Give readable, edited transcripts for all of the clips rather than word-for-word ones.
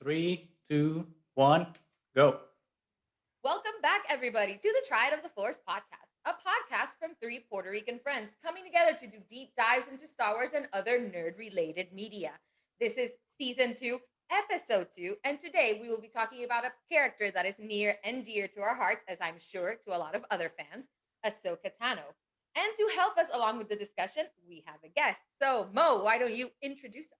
Three, two, one, go. Welcome back, everybody, to the Triad of the Force podcast, a podcast from three Puerto Rican friends coming together to do deep dives into Star Wars and other nerd related media. This is season two, episode two, and today we will be talking about a character that is near and dear to our hearts, as I'm sure to a lot of other fans, Ahsoka Tano. And to help us along with the discussion, we have a guest. So, Mo, why don't you introduce us?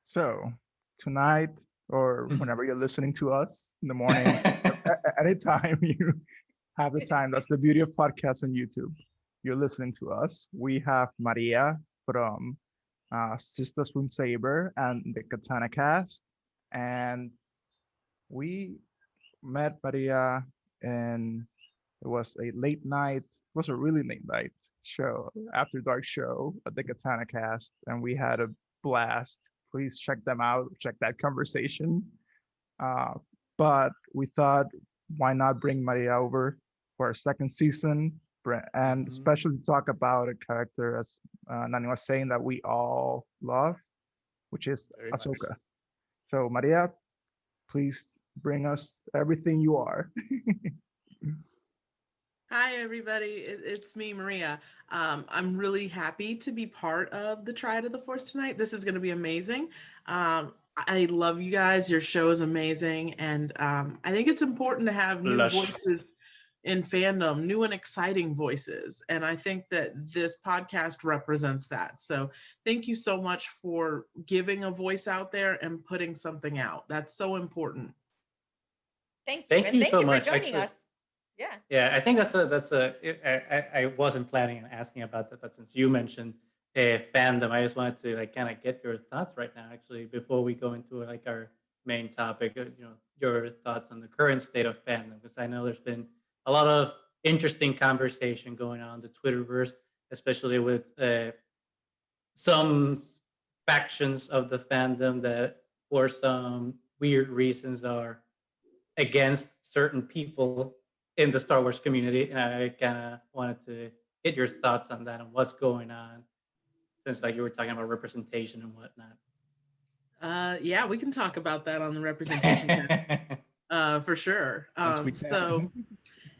So tonight, or whenever you're listening to us in the morning, anytime you have the time, that's the beauty of podcasts and YouTube. You're listening to us. We have Maria from Sistas With Saber and the Katana cast, and we met Maria, and it was a late night. It was a really late night show, after dark show at the Katana cast, and we had a blast. Please check them out. Check that conversation. Uh, but we thought, why not bring Maria over for our second season, and Mhm. especially talk about a character, as Nani was saying, that we all love, which is Very much. Ahsoka. So Maria, please bring us everything you are. Hi, everybody. It's me, Maria. I'm really happy to be part of the Triad of the Force tonight. This is going to be amazing. I love you guys. Your show is amazing. And I think it's important to have new Lush. voices in fandom, new and exciting voices. And I think that this podcast represents that. So thank you so much for giving a voice out there and putting something out. That's so important. Thank you. Thank And you thank so you for much. joining Actually, us. Yeah. yeah, I think I wasn't planning on asking about that, but since you mentioned fandom, I just wanted to like kind of get your thoughts right now. Actually, before we go into like our main topic, your thoughts on the current state of fandom, because I know there's been a lot of interesting conversation going on the Twitterverse, especially with some factions of the fandom that, for some weird reasons, are against certain people in the Star Wars community, and I kind of wanted to get your thoughts on that and what's going on, since like you were talking about representation and whatnot. Yeah, we can talk about that on the representation for sure. Yes, we can. So,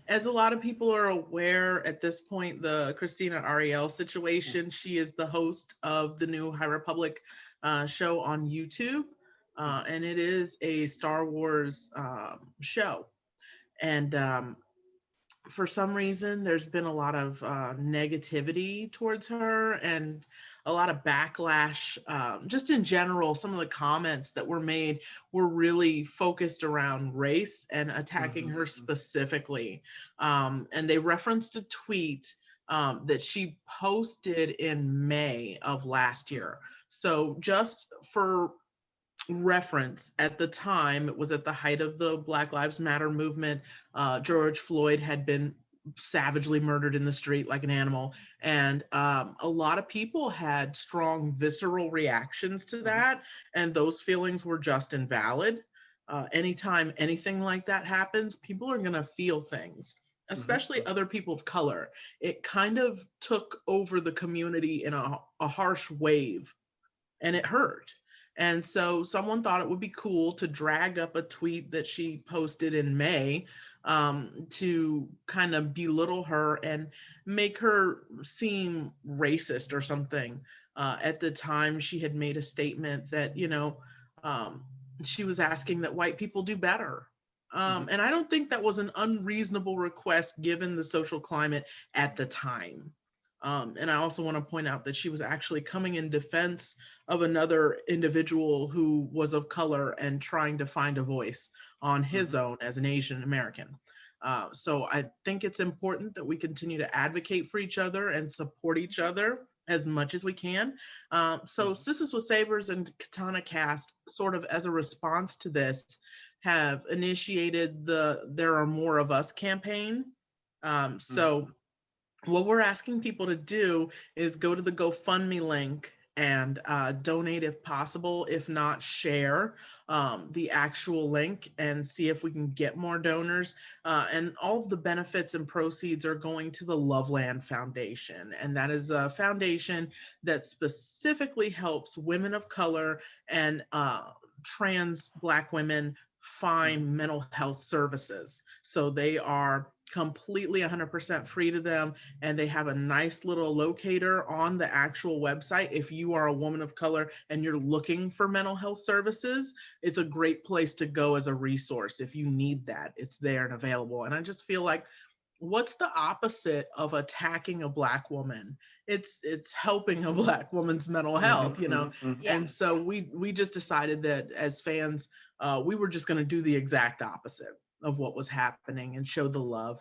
as a lot of people are aware at this point, the Christina Ariel situation, she is the host of the new High Republic show on YouTube, and it is a Star Wars show. And for some reason, there's been a lot of negativity towards her and a lot of backlash. Just in general, some of the comments that were made were really focused around race and attacking her specifically. And they referenced a tweet that she posted in May of last year. So, just for reference, at the time, it was at the height of the Black Lives Matter movement. George Floyd had been savagely murdered in the street like an animal, and a lot of people had strong visceral reactions to that, and those feelings were just invalid. Anytime anything like that happens, people are going to feel things, especially other people of color. It kind of took over the community in a harsh wave, and it hurt. And so someone thought it would be cool to drag up a tweet that she posted in May, to kind of belittle her and make her seem racist or something. At the time, she had made a statement that, um, she was asking that white people do better. And I don't think that was an unreasonable request given the social climate at the time. And I also want to point out that she was actually coming in defense of another individual who was of color and trying to find a voice on his own as an Asian American. So I think it's important that we continue to advocate for each other and support each other as much as we can. So Sistas With Sabers and Katana Cast, sort of as a response to this, have initiated the There Are More of Us campaign. So what we're asking people to do is go to the GoFundMe link and donate if possible. If not, share the actual link and see if we can get more donors. And all of the benefits and proceeds are going to the Loveland Foundation. And that is a foundation that specifically helps women of color and trans Black women find mental health services. So they are completely 100% free to them, and they have a nice little locator on the actual website. If you are a woman of color and you're looking for mental health services, it's a great place to go as a resource. If you need that, it's there and available. And I just feel like, what's the opposite of attacking a Black woman? It's helping a Black woman's mental health, you know. Yeah. And so we just decided that as fans, we were just going to do the exact opposite of what was happening and show the love.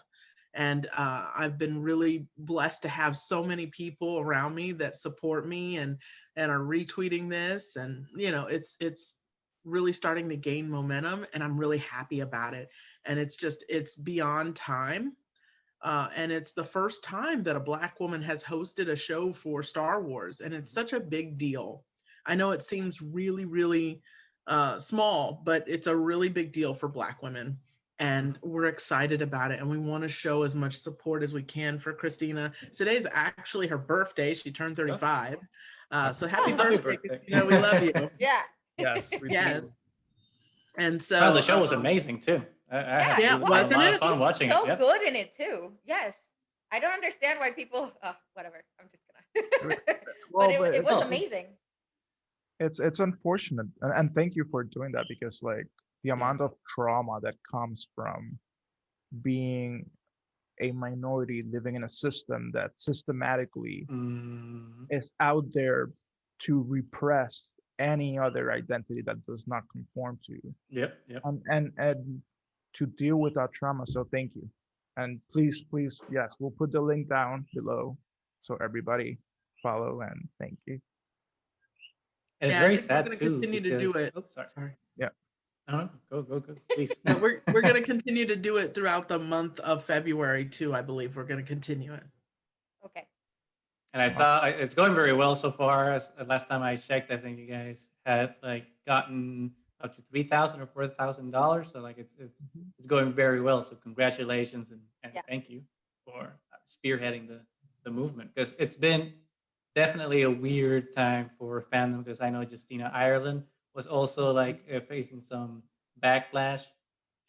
And I've been really blessed to have so many people around me that support me and are retweeting this. And, you know, it's really starting to gain momentum, and I'm really happy about it. And it's beyond time. And it's the first time that a Black woman has hosted a show for Star Wars. And it's such a big deal. I know it seems really, really small, but it's a really big deal for Black women. And we're excited about it. And we want to show as much support as we can for Christina. Today's actually her birthday. She turned 35. So happy birthday, Christina. We love you. Yeah. Yes. Yes. And so Well, the show was amazing too. I had Yeah, a lot wasn't of it? fun She's watching so it. Yep. good in it too. Yes. I don't understand why people. Whatever. I'm just gonna. Well, but it was it's- amazing. It's unfortunate, and thank you for doing that, because like the amount of trauma that comes from being a minority living in a system that systematically is out there to repress any other identity that does not conform to you, Yep. and to deal with that trauma. So thank you, and please, yes, we'll put the link down below so everybody follow, and thank you. And it's Yeah, I very think we're sad gonna too. continue to do it. Oh, sorry. Yeah. No, go, please. No, we're going to continue to do it throughout the month of February too. I believe we're going to continue it. Okay. And I thought it's going very well so far. Last time I checked, I think you guys had like gotten up to $3,000 or $4,000. So like it's going very well. So congratulations and Yeah. thank you for spearheading the movement, because it's been definitely a weird time for fandom, because I know Justina Ireland was also like facing some backlash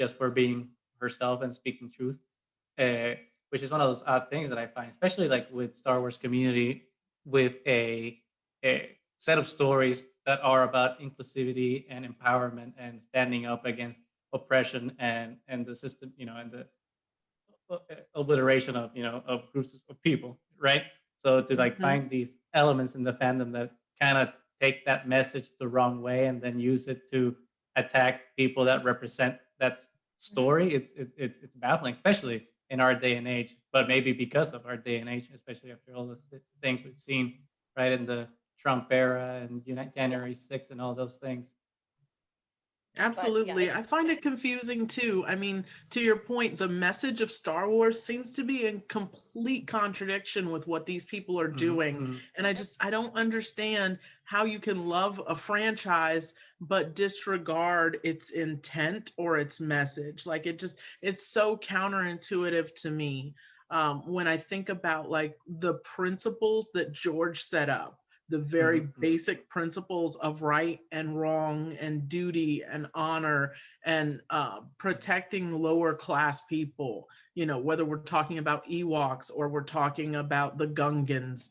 just for being herself and speaking truth, which is one of those odd things that I find, especially like with Star Wars community, with a set of stories that are about inclusivity and empowerment and standing up against oppression and the system, you know, and the obliteration of, you know, of groups of people, right? So to like find these elements in the fandom that kind of take that message the wrong way and then use it to attack people that represent that story, it's baffling, especially in our day and age. But maybe because of our day and age, especially after all the things we've seen right in the Trump era and January 6th and all those things. Absolutely. I find it confusing too. I mean, to your point, the message of Star Wars seems to be in complete contradiction with what these people are doing. And I don't understand how you can love a franchise but disregard its intent or its message. Like it's so counterintuitive to me. When I think about like the principles that George set up, the very basic principles of right and wrong and duty and honor and protecting lower class people, you know, whether we're talking about Ewoks or we're talking about the Gungans,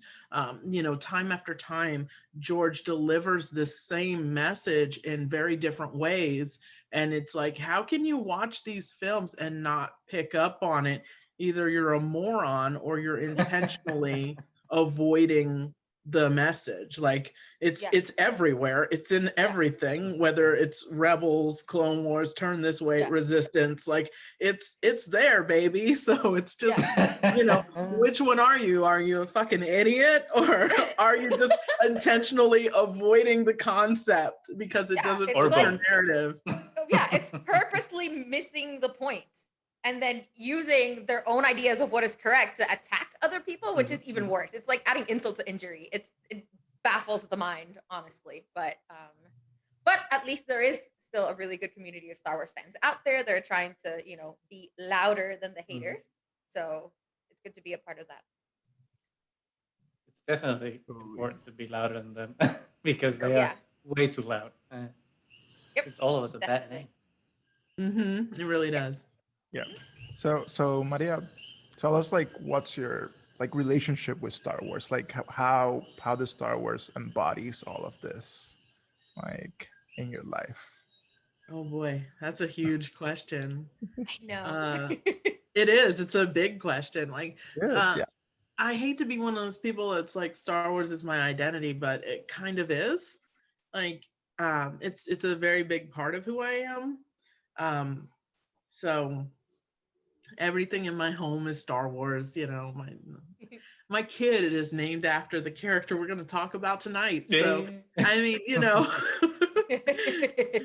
you know, time after time, George delivers this same message in very different ways. And it's like, how can you watch these films and not pick up on it? Either you're a moron or you're intentionally avoiding the message. Like it's everywhere, it's in everything, whether it's Rebels, Clone Wars, Turn This Way, Resistance, like it's there, baby. So it's just you know, which one are you a fucking idiot, or are you just intentionally avoiding the concept because it doesn't fit your narrative? It's purposely missing the point and then using their own ideas of what is correct to attack other people, which is even worse. It's like adding insult to injury. It's baffles the mind, honestly. But at least there is still a really good community of Star Wars fans out there. They're trying to, be louder than the haters. So it's good to be a part of that. It's definitely important to be louder than them because they Yeah. are way too loud. Yep. It's all of us a bad Definitely. name. It really does. Yeah. So Maria, tell us like what's your like relationship with Star Wars? Like how does Star Wars embodies all of this like in your life? Oh boy, that's a huge question. I know. It is. It's a big question. Like, Yeah. I hate to be one of those people that's like Star Wars is my identity, but it kind of is. Like, it's a very big part of who I am. So everything in my home is Star Wars. My kid is named after the character we're going to talk about tonight. So I mean,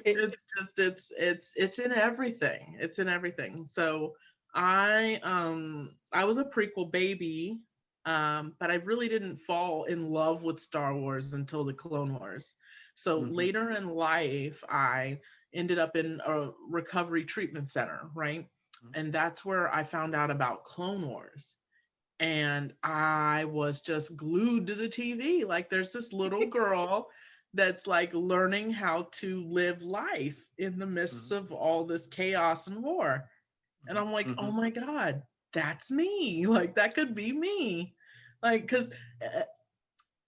it's just it's in everything. It's in everything. So I was a prequel baby, but I really didn't fall in love with Star Wars until the Clone Wars. So later in life, I ended up in a recovery treatment center, right? And that's where I found out about Clone Wars. And I was just glued to the TV. Like there's this little girl that's like learning how to live life in the midst of all this chaos and war. And I'm like, oh my God, that's me. Like that could be me. Like, because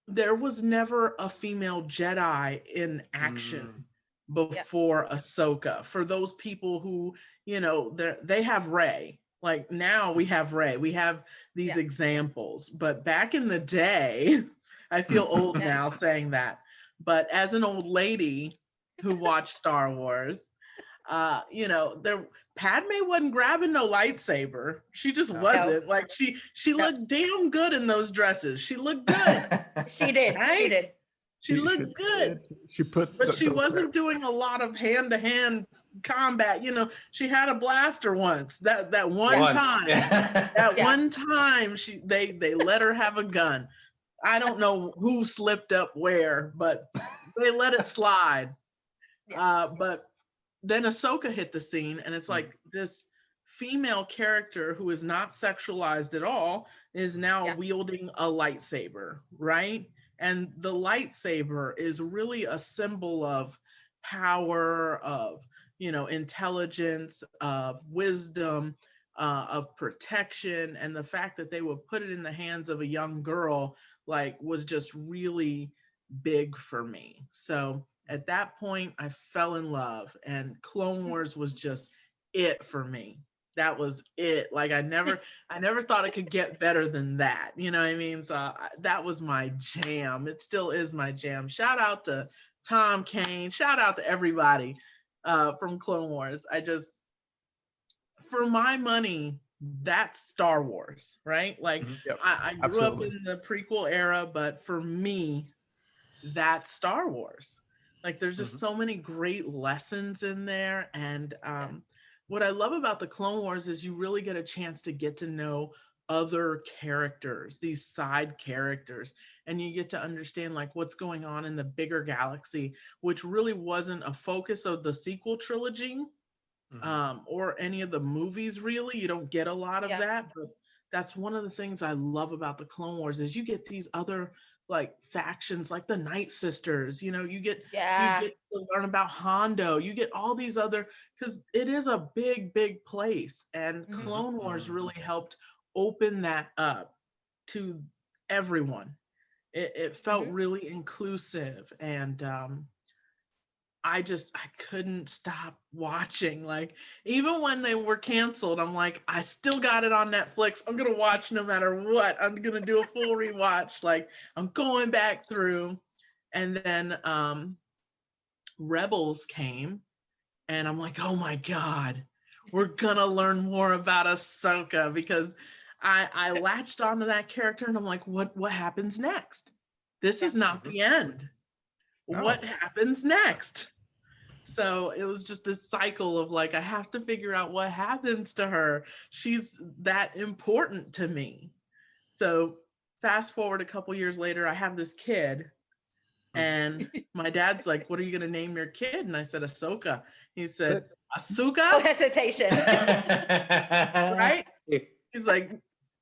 there was never a female Jedi in action before Ahsoka. For those people who, they have Rey. Like now we have Rey. We have these examples. But back in the day, I feel old now saying that. But as an old lady who watched Star Wars, Padme wasn't grabbing no lightsaber. She just wasn't. Like she looked damn good in those dresses. She looked good. She did. Right? She did. She looked good. But she wasn't doing a lot of hand-to-hand combat. She had a blaster once. That one time. That one time they let her have a gun. I don't know who slipped up where, but they let it slide. But then Ahsoka hit the scene, and it's like this female character who is not sexualized at all is now wielding a lightsaber, right? And the lightsaber is really a symbol of power, of, intelligence, of wisdom, of protection. And the fact that they would put it in the hands of a young girl, like, was just really big for me. So at that point, I fell in love, and Clone Wars was just it for me. That was it. Like I never thought it could get better than that. You know what I mean? So that was my jam. It still is my jam. Shout out to Tom Kane. Shout out to everybody from Clone Wars. For my money, that's Star Wars, right? Like I grew up in the prequel era, but for me, that's Star Wars. Like there's just so many great lessons in there. And what I love about the Clone Wars is you really get a chance to get to know other characters, these side characters, and you get to understand like what's going on in the bigger galaxy, which really wasn't a focus of the sequel trilogy or any of the movies. Really, you don't get a lot of that, but that's one of the things I love about the Clone Wars is you get these other like factions, like the Night Sisters. You get to learn about Hondo. You get all these other, because it is a big place, and Clone Wars really helped open that up to everyone. It felt really inclusive, and I couldn't stop watching. Like even when they were canceled, I'm like, I still got it on Netflix. I'm gonna watch no matter what. I'm gonna do a full rewatch. Like I'm going back through. And then Rebels came, and I'm like, oh my God, we're gonna learn more about Ahsoka, because I latched onto that character, and I'm like, what happens next? This is not the end. No. What happens next? So it was just this cycle of like, I have to figure out what happens to her. She's that important to me. So fast forward a couple years later, I have this kid, And my dad's like, what are you going to name your kid? And I said, Ahsoka. He said, No Asuka? hesitation. Right? He's like,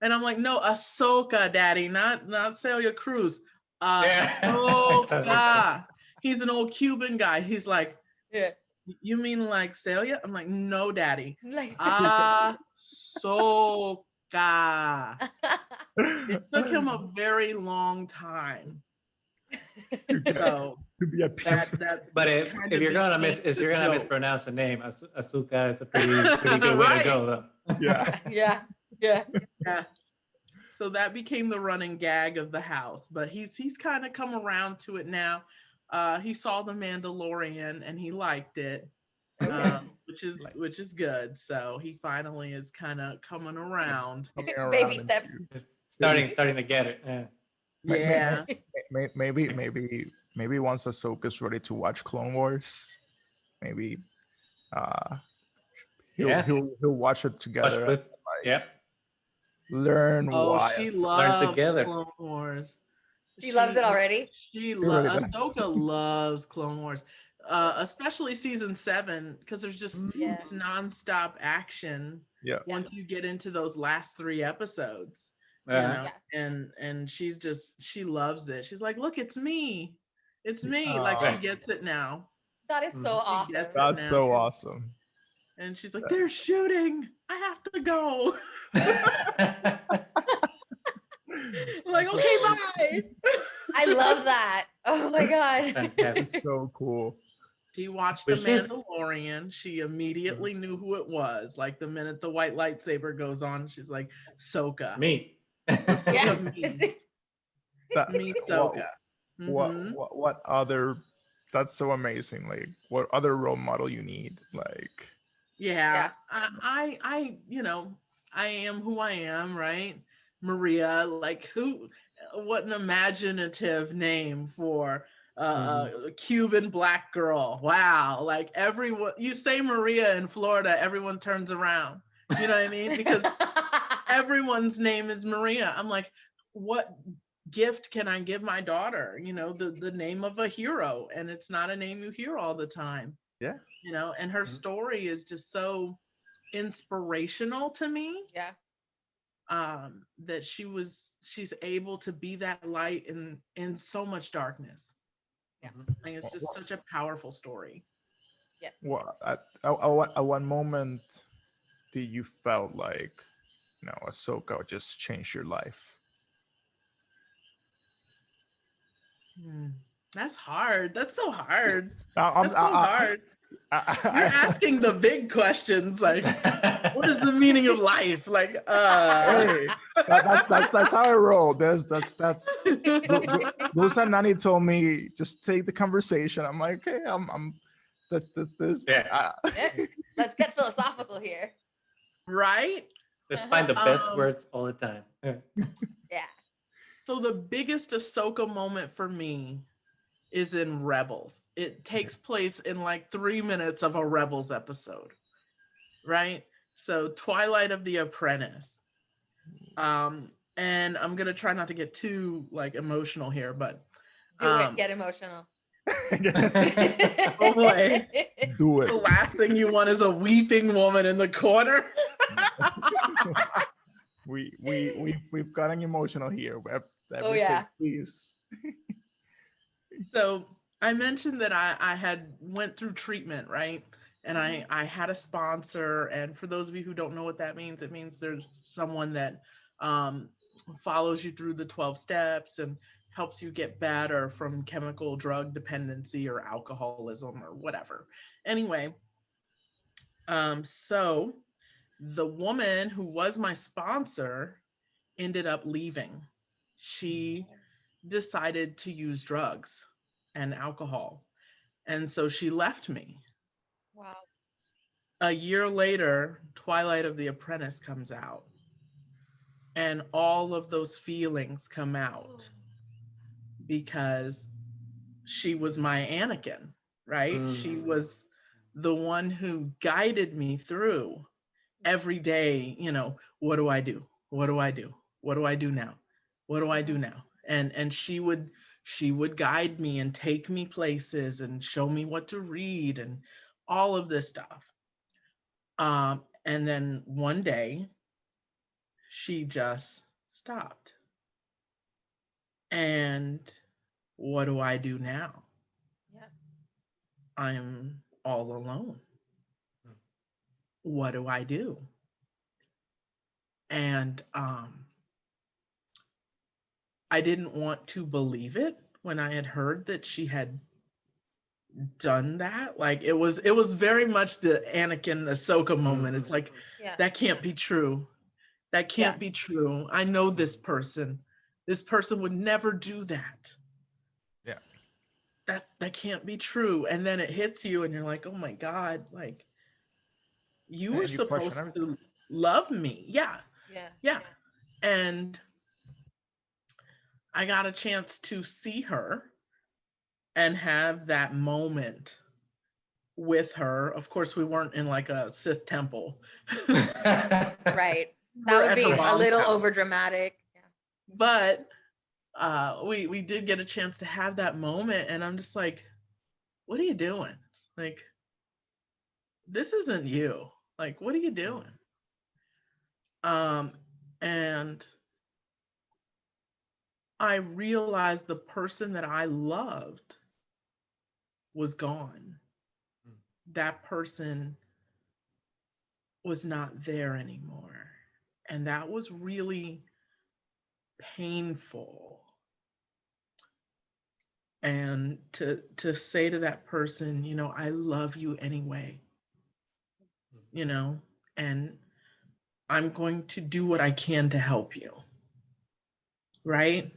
and I'm like, no, Ahsoka, Daddy, not Celia Cruz. Ahsoka. He's an old Cuban guy. He's like, Yeah. you mean like Celia? I'm like, no, Daddy. Like, Ahsoka. It took him a very long time. So To be at peace. But if you're gonna mispronounce the name, Asuka is a pretty good way to go, though. Yeah. yeah. Yeah. So that became the running gag of the house. But he's kind of come around to it now. He saw the Mandalorian and he liked it, which is good. So he finally is kind of coming around. Baby steps. Starting to get it. Yeah. Maybe once Ahsoka's ready to watch Clone Wars, maybe he'll watch it together. Learn why. She loves together. Clone Wars. She loves it already. Ahsoka loves Clone Wars, especially season 7, because there's just this nonstop action. Yeah. Once you get into those last 3 episodes, and she loves it. She's like, look, it's me. Like she gets it now. That is so awesome. That's so awesome. And she's like, they're shooting. I have to go. Like, okay, bye. I love that. Oh my God. It's so cool. She watched The Mandalorian. She immediately knew who it was. Like the minute the white lightsaber goes on, she's like, Ahsoka. Me. Yeah. Me, Ahsoka. What other? That's so amazing. Like, what other role model you need? Like, I am who I am, right? Maria, like what an imaginative name for a Cuban Black girl. Wow. Like everyone, you say Maria in Florida, everyone turns around. You know what I mean? Because everyone's name is Maria. I'm like, what gift can I give my daughter? The name of a hero, and it's not a name you hear all the time. Yeah. And her story is just so inspirational to me. Yeah. That she's able to be that light in so much darkness. Yeah. Like, it's just such a powerful story. Yeah. Well, at one moment did you felt like, Ahsoka just changed your life? That's hard. That's so hard. That's so hard. You're asking the big questions, like, what is the meaning of life? Like, hey, that's how I roll. That's Gus and Nani told me just take the conversation. I'm like, okay, I'm that's this. Yeah. Let's get philosophical here. Right? Let's find the best words all the time. Yeah. So the biggest Ahsoka moment for me is in Rebels. It takes place in like 3 minutes of a Rebels episode, right? So Twilight of the Apprentice. And I'm gonna try not to get too like emotional here, but Get emotional. Oh boy. Do it. The last thing you want is a weeping woman in the corner. We've gotten emotional here. Oh yeah. Please. So I mentioned that I had went through treatment, right? And I had a sponsor. And for those of you who don't know what that means, it means there's someone that follows you through the 12 steps and helps you get better from chemical drug dependency or alcoholism or whatever. Anyway, so the woman who was my sponsor ended up leaving. She decided to use drugs and alcohol. And so she left me. Wow. A year later, Twilight of the Apprentice comes out. And all of those feelings come out because she was my Anakin, right? She was the one who guided me through every day, what do I do? What do I do? What do I do now? What do I do now? And she would she would guide me and take me places and show me what to read and all of this stuff. And then one day, she just stopped. And what do I do now? Yeah. I'm all alone. What do I do? And I didn't want to believe it when I had heard that she had done that. Like it was very much the Anakin Ahsoka moment. It's like, Yeah. that can't be true. That can't be true. I know this person. This person would never do that. Yeah. That can't be true. And then it hits you and you're like, oh my God, like you were supposed to love me. Yeah. Yeah. Yeah. And I got a chance to see her and have that moment with her. Of course, we weren't in like a Sith temple. Right. That We're would at be her a mom's little house. over dramatic. Yeah. But we did get a chance to have that moment, and I'm just like, what are you doing? Like, this isn't you. Like, what are you doing? And I realized the person that I loved was gone. That person was not there anymore. And that was really painful. And to say to that person, you know, I love you anyway, you know, and I'm going to do what I can to help you. Right?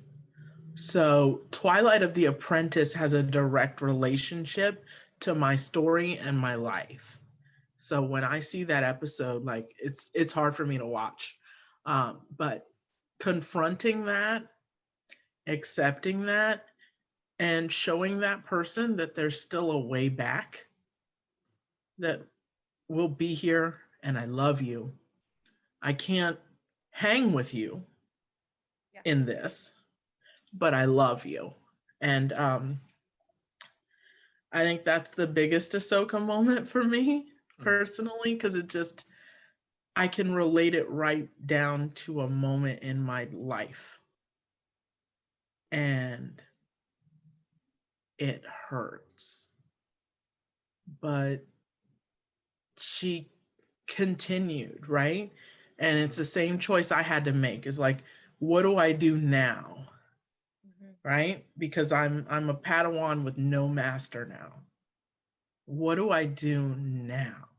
So Twilight of the Apprentice has a direct relationship to my story and my life. So when I see that episode, like it's hard for me to watch. But confronting that, accepting that, and showing that person that there's still a way back, that we'll be here and I love you. I can't hang with you in this, but I love you. And I think that's the biggest Ahsoka moment for me personally, because it just, I can relate it right down to a moment in my life. And it hurts. But she continued, right? And it's the same choice I had to make. Is like, what do I do now? Right? Because I'm a Padawan with no master now. What do I do now?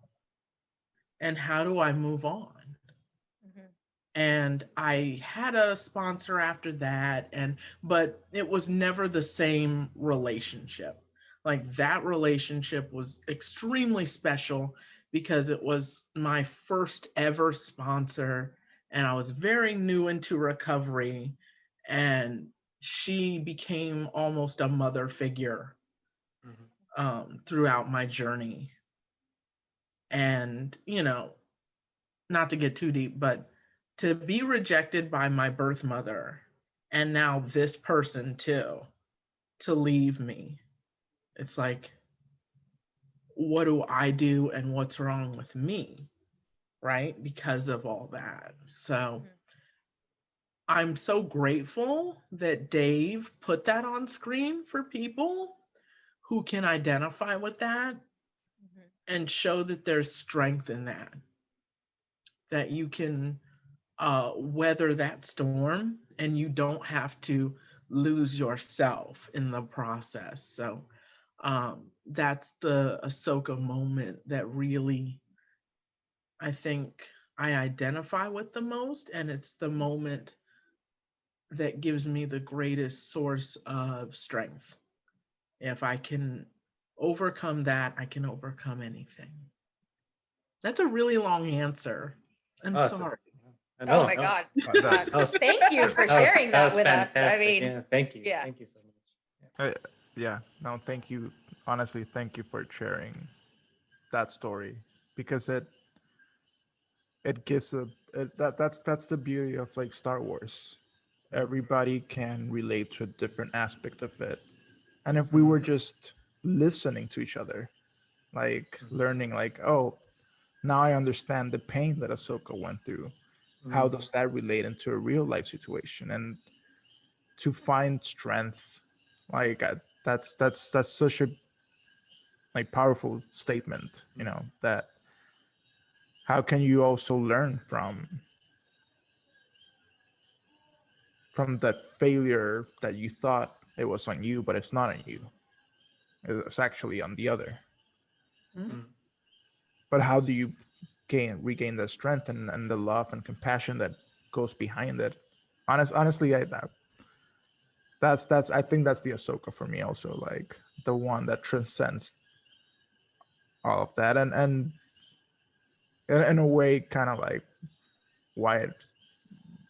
And how do I move on? And I had a sponsor after that, but it was never the same relationship. Like that relationship was extremely special because it was my first ever sponsor, and I was very new into recovery, and she became almost a mother figure throughout my journey. And, you know, not to get too deep, but to be rejected by my birth mother and now this person too, to leave me, it's like, what do I do and what's wrong with me, right? Because of all that. So I'm so grateful that Dave put that on screen for people who can identify with that and show that there's strength in that you can weather that storm and you don't have to lose yourself in the process. So that's the Ahsoka moment that really, I think, I identify with the most, and it's the moment that gives me the greatest source of strength. If I can overcome that, I can overcome anything. That's a really long answer. I'm sorry. Oh my God. Thank you for sharing that with us. I mean, yeah, thank you. Yeah. Thank you so much. Yeah, no, thank you. Honestly, thank you for sharing that story, because it gives that's the beauty of like Star Wars. everybody can relate to a different aspect of it. And if we were just listening to each other, like learning, like, oh, now I understand the pain that Ahsoka went through. How does that relate into a real life situation? And to find strength, like that's such a like powerful statement, you know, that how can you also learn from that failure that you thought it was on you, but it's not on you. It's actually on the other. But how do you regain the strength and the love and compassion that goes behind it? Honestly, that's I think that's the Ahsoka for me also, like the one that transcends all of that, and in a way, kind of like why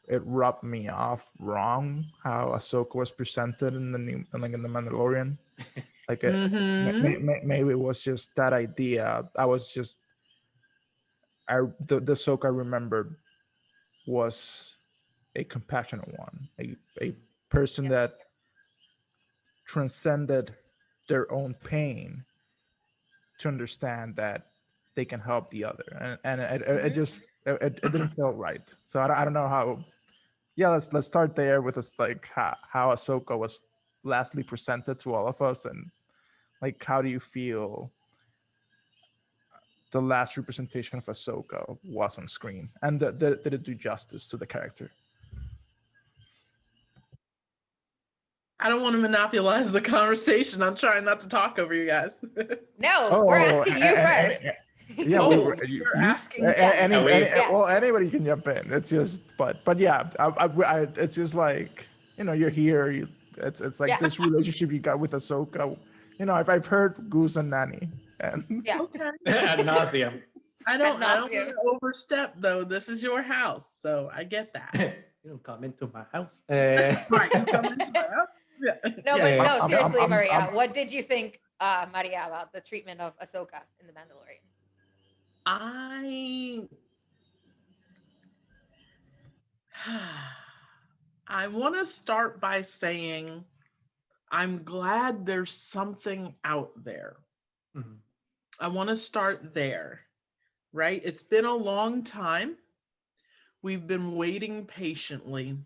it rubbed me off wrong how Ahsoka was presented in the new, like in the Mandalorian. Like maybe it was just that idea. I was just the Ahsoka I remembered was a compassionate one, a person that transcended their own pain to understand that they can help the other, and it just it didn't feel right. So I don't know how. Yeah, let's start there with us, like how Ahsoka was lastly presented to all of us, and like how do you feel the last representation of Ahsoka was on screen, and did it do justice to the character? I don't want to monopolize the conversation. I'm trying not to talk over you guys. No, we're asking you first. Yeah, Oh, you're asking. Well, anybody can jump in. It's just, but yeah, it's just like, you know, you're here. It's like this relationship you got with Ahsoka. You know, I've heard Goose and Nani, and Okay. Ad nauseum. I don't want to overstep though. This is your house, so I get that. You don't come into my house. Right, you come into my house. Yeah. No, Yeah. but no, seriously, Maria, what did you think, Maria, about the treatment of Ahsoka in The Mandalorian? I want to start by saying I'm glad there's something out there. I want to start there, right? It's been a long time. We've been waiting patiently,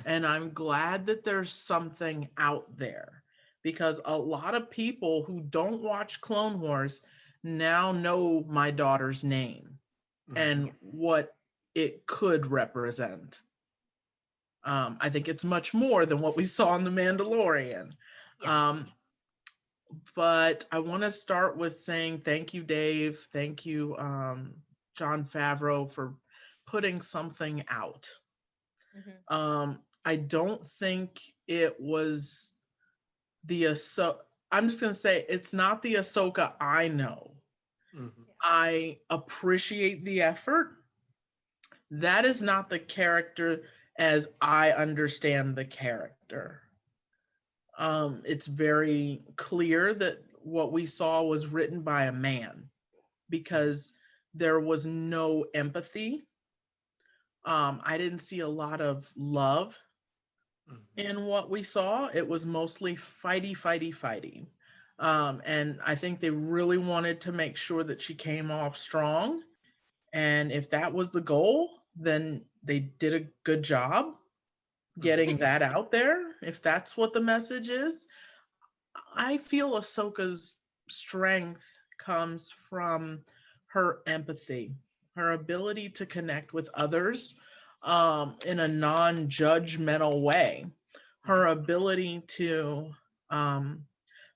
and I'm glad that there's something out there, because a lot of people who don't watch Clone Wars now know my daughter's name and what it could represent. I think it's much more than what we saw in The Mandalorian. But I want to start with saying thank you, Dave. Thank you, Jon Favreau, for putting something out. I don't think it was the Ahsoka. I'm just going to say it's not the Ahsoka I know. I appreciate the effort. That is not the character as I understand the character. It's very clear that what we saw was written by a man, because there was no empathy. I didn't see a lot of love in what we saw. It was mostly fighty. And I think they really wanted to make sure that she came off strong. And if that was the goal, then they did a good job getting that out there. If that's what the message is, I feel Ahsoka's strength comes from her empathy, her ability to connect with others in a non-judgmental way, her ability to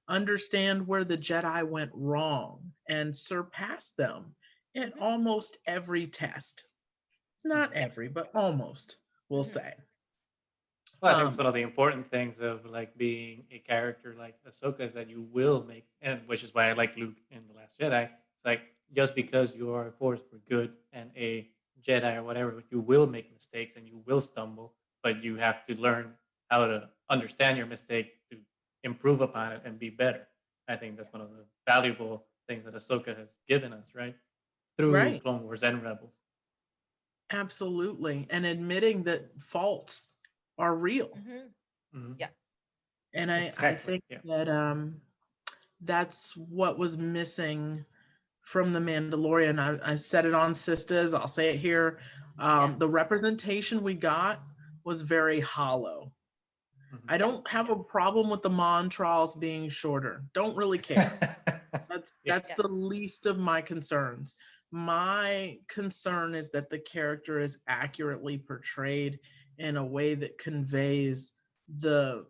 understand where the Jedi went wrong and surpass them in almost every test. Not every, but almost, we'll say. Well, I think it's one of the important things of like being a character like Ahsoka is that you will make, and which is why I like Luke in The Last Jedi. It's like just because you are a force for good and a Jedi or whatever, you will make mistakes and you will stumble, but you have to learn how to understand your mistake to improve upon it and be better. I think that's one of the valuable things that Ahsoka has given us, right? Through Clone Wars and Rebels. Absolutely. And admitting that faults are real. Mhm. Yeah. And I Exactly. think Yeah. that that's what was missing from the Mandalorian. I said it on Sistas. I'll say it here. Yeah. The representation we got was very hollow. Mhm. I don't have a problem with the Montrals being shorter. Don't really care. That's Yeah. that's the least of my concerns. My concern is that the character is accurately portrayed in a way that conveys the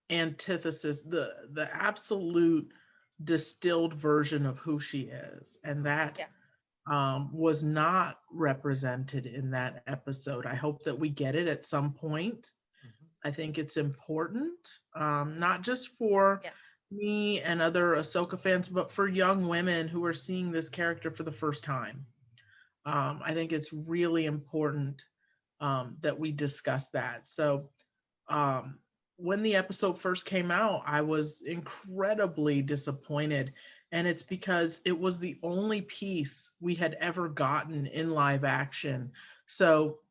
antithesis, the absolute distilled version of who she is, and that Yeah. was not represented in that episode. I hope that we get it at some point. Mhm. I think it's important, not just for Yeah. me and other Ahsoka fans, but for young women who are seeing this character for the first time. I think it's really important that we discuss that. So, um, when the episode first came out, I was incredibly disappointed. And it's because it was the only piece we had ever gotten in live action. So,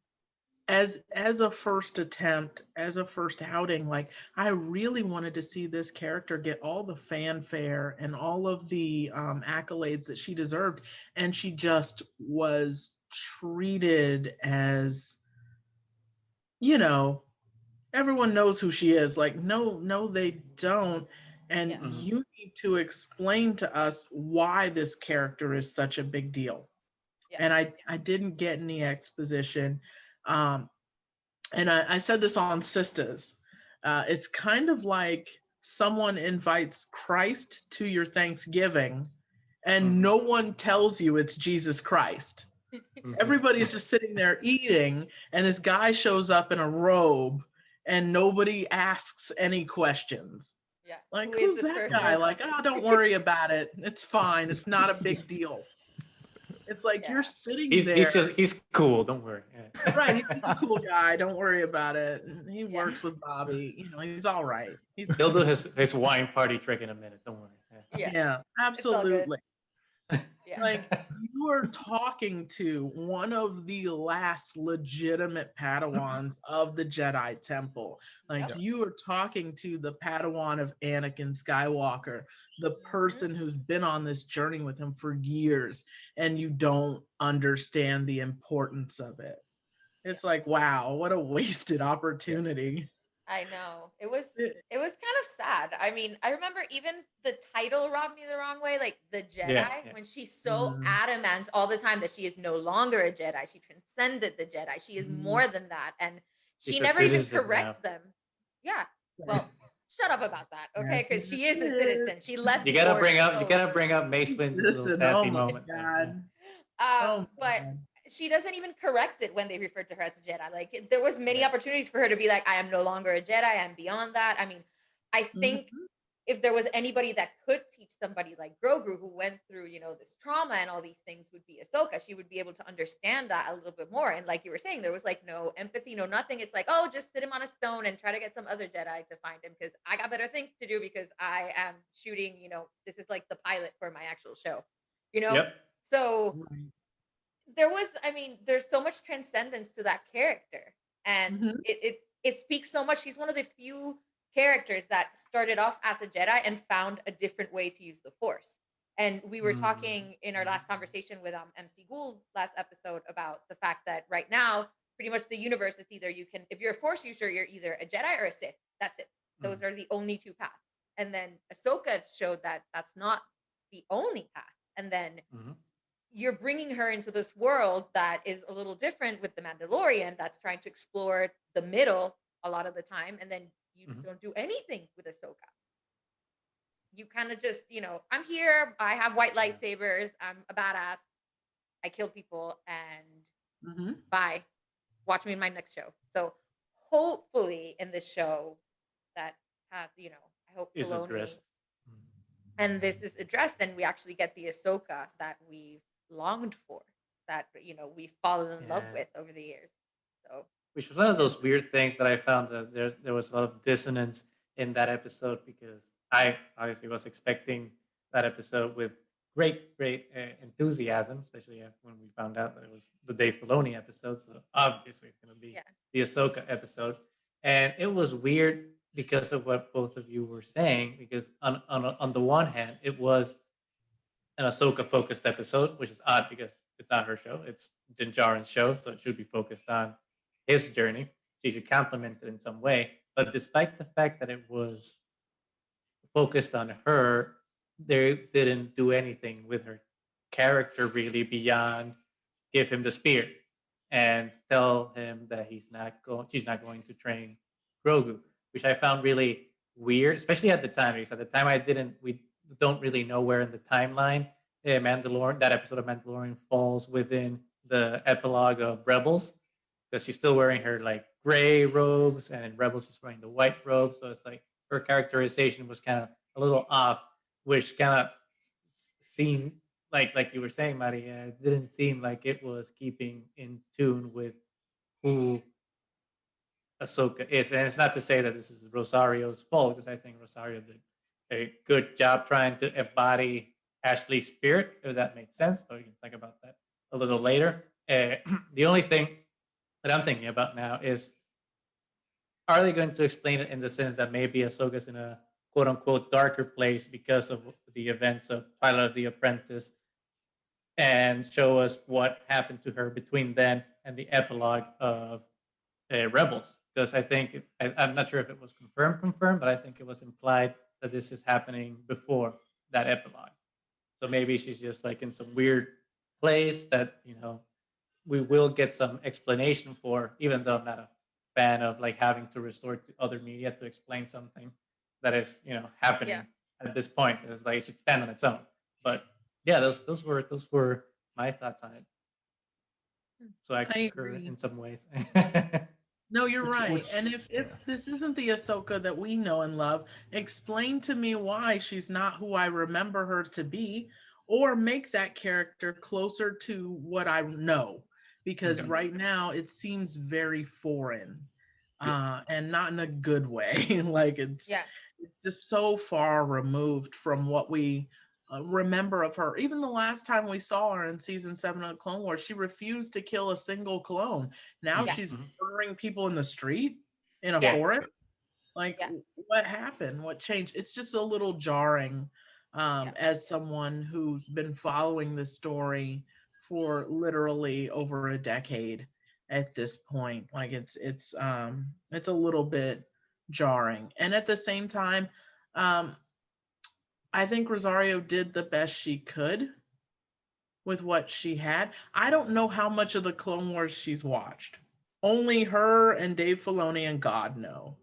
as a first attempt, as a first outing, like I really wanted to see this character get all the fanfare and all of the accolades that she deserved, and she just was treated as, you know, everyone knows who she is. Like, no, they don't. And Yeah. Mhm. you need to explain to us why this character is such a big deal. Yeah. And I didn't get any exposition. Um, and I said this on Sistas. It's kind of like someone invites Christ to your Thanksgiving, and Mhm. no one tells you it's Jesus Christ. Mhm. Everybody's just sitting there eating, and this guy shows up in a robe, and nobody asks any questions. Yeah. Like, Who is who's this that person? guy? Like, oh, don't worry about it. It's fine. It's not a big deal. It's like you're Yeah. sitting there. He's cool. Don't worry. Yeah. Right, he's a cool guy. Don't worry about it. He Yeah. works with Bobby. You know, he's all right. He's He'll do his wine party trick in a minute. Don't worry. Yeah. yeah, It's all good. absolutely. Yeah. Like you are talking to one of the last legitimate Padawans of the Jedi Temple. Like Yep. you are talking to the Padawan of Anakin Skywalker, the Mhm. person who's been on this journey with him for years, and you don't understand the importance of it. It's like, wow, what a wasted opportunity. I know. It was It- kind of sad. I mean, I remember even the title rubbed me the wrong way, like the Jedi, Yeah. when she's so Mhm. adamant all the time that she is no longer a Jedi. She transcended the Jedi. She is Mhm. more than that. And She's she a never even citizen corrects now. them. Yeah. Well, shut up about that, okay? Yes, Because yes, she is a citizen. She left You the gotta order. bring up. You So gotta bring up Mace Windu's little listen, oh sassy my moment there. Yeah. God. Oh my but God. she doesn't even correct it when they refer to her as a Jedi. Like there was many Yeah. opportunities for her to be like, I am no longer a Jedi. I am beyond that. I mean, I think Mhm. if there was anybody that could teach somebody like Grogu who went through, this trauma and all these things would be Ahsoka. She would be able to understand that a little bit more. And like you were saying, there was like no empathy, no nothing. It's like, oh, just sit him on a stone and try to get some other Jedi to find him because I got better things to do because I am shooting, this is like the pilot for my actual show, Yep. So Right. there's so much transcendence to that character, and Mhm. it speaks so much. She's one of the few characters that started off as a Jedi and found a different way to use the Force. And we were talking in our last conversation with MC Gould last episode about the fact that right now, pretty much the universe, it's either if you're a Force user, you're either a Jedi or a Sith. That's it. Those are the only two paths. And then Ahsoka showed that that's not the only path. And then Mhm. you're bringing her into this world that is a little different with the Mandalorian that's trying to explore the middle a lot of the time, and then you Mhm. don't do anything with Ahsoka. You kind of just, I'm here, I have white Yeah. lightsabers, I'm a badass, I kill people, and Mhm. bye. Watch me in my next show. So hopefully in this show that has, I hope Is Filoni addressed. and this is addressed and we actually get the Ahsoka that we've longed for, that we've fallen in love Yeah. with over the years. So Which was one of those weird things that I found that there was a lot of dissonance in that episode because I obviously was expecting that episode with great enthusiasm, especially when we found out that it was the Dave Filoni episode. So obviously it's going to be Yeah. the Ahsoka episode. And it was weird because of what both of you were saying. Because on the one hand, it was an Ahsoka focused episode, which is odd because it's not her show. It's Din Djarin's show, so it should be focused on his journey. She should complement it in some way. But despite the fact that it was focused on her, they didn't do anything with her character really beyond give him the spear and tell him that she's not going to train Grogu, which I found really weird, especially at the time, because at the time we don't really know where in the timeline Mandalorian, that episode of Mandalorian falls within the epilogue of Rebels, because she's still wearing her like gray robes, and in Rebels she's wearing the white robe. So it's like her characterization was kind of a little off, which kind of seemed like you were saying, Maria, it didn't seem like it was keeping in tune with who Ahsoka is. And it's not to say that this is Rosario's fault, because I think Rosario did a good job trying to embody Ashley's spirit, if that makes sense. But we can talk about that a little later. The only thing that I'm thinking about now is, are they going to explain it in the sense that maybe Ahsoka's in a quote unquote darker place because of the events of Twilight of the Apprentice, and show us what happened to her between then and the epilogue of Rebels? Because I think I'm not sure if it was confirmed, but I think it was implied that this is happening before that epilogue. So maybe she's just like in some weird place that we will get some explanation for, even though I'm not a fan of like having to resort to other media to explain something that is happening at this point. It's like it should stand on its own. But yeah, those were my thoughts on it. So I concur agree. in some ways. No, you're right. which- And if this isn't the Ahsoka that we know and love, explain to me why she's not who I remember her to be, or make that character closer to what I know. Because Okay. right now it seems very foreign, and not in a good way. Like it's just so far removed from what we remember of her. Even the last time we saw her in season 7 of Clone Wars, she refused to kill a single clone. Now she's murdering people in the street, in a forest. Like, what happened? What changed? It's just a little jarring, as someone who's been following this story for literally over a decade at this point. Like it's a little bit jarring. And at the same time, I think Rosario did the best she could with what she had. I don't know how much of the Clone Wars she's watched. Only her and Dave Filoni and God know.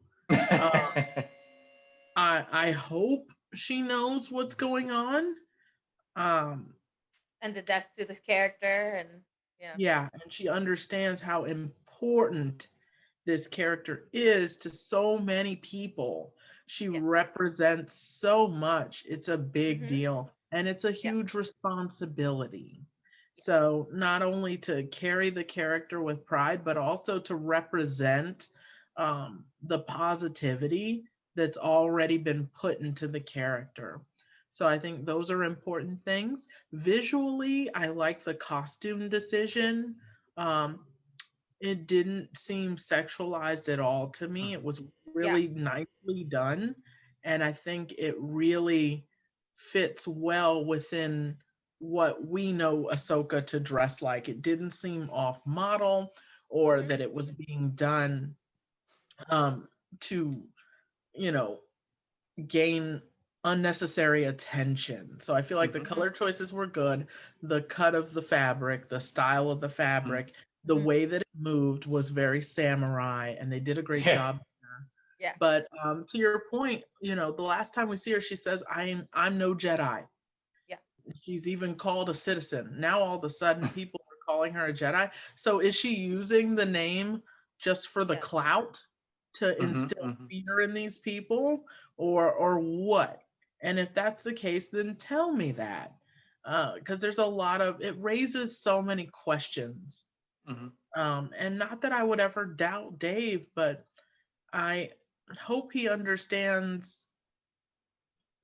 I hope she knows what's going on. And the depth to this character, and and she understands how important this character is to so many people. She represents so much. It's a big deal, and it's a huge responsibility. So not only to carry the character with pride, but also to represent the positivity that's already been put into the character. So I think those are important things. Visually, I like the costume decision. It didn't seem sexualized at all to me. It was really nicely done. And I think it really fits well within what we know Ahsoka to dress like. It didn't seem off model, or that it was being done to, gain unnecessary attention. So I feel like the color choices were good. The cut of the fabric, the style of the fabric, the way that it moved was very samurai, and they did a great job. Yeah. But to your point, the last time we see her, she says, I'm no Jedi. Yeah. She's even called a citizen. Now all of a sudden people are calling her a Jedi. So is she using the name just for the clout to instill fear in these people, or what? And if that's the case, then tell me that. Because there's a lot of, it raises so many questions. And not that I would ever doubt Dave, but I hope he understands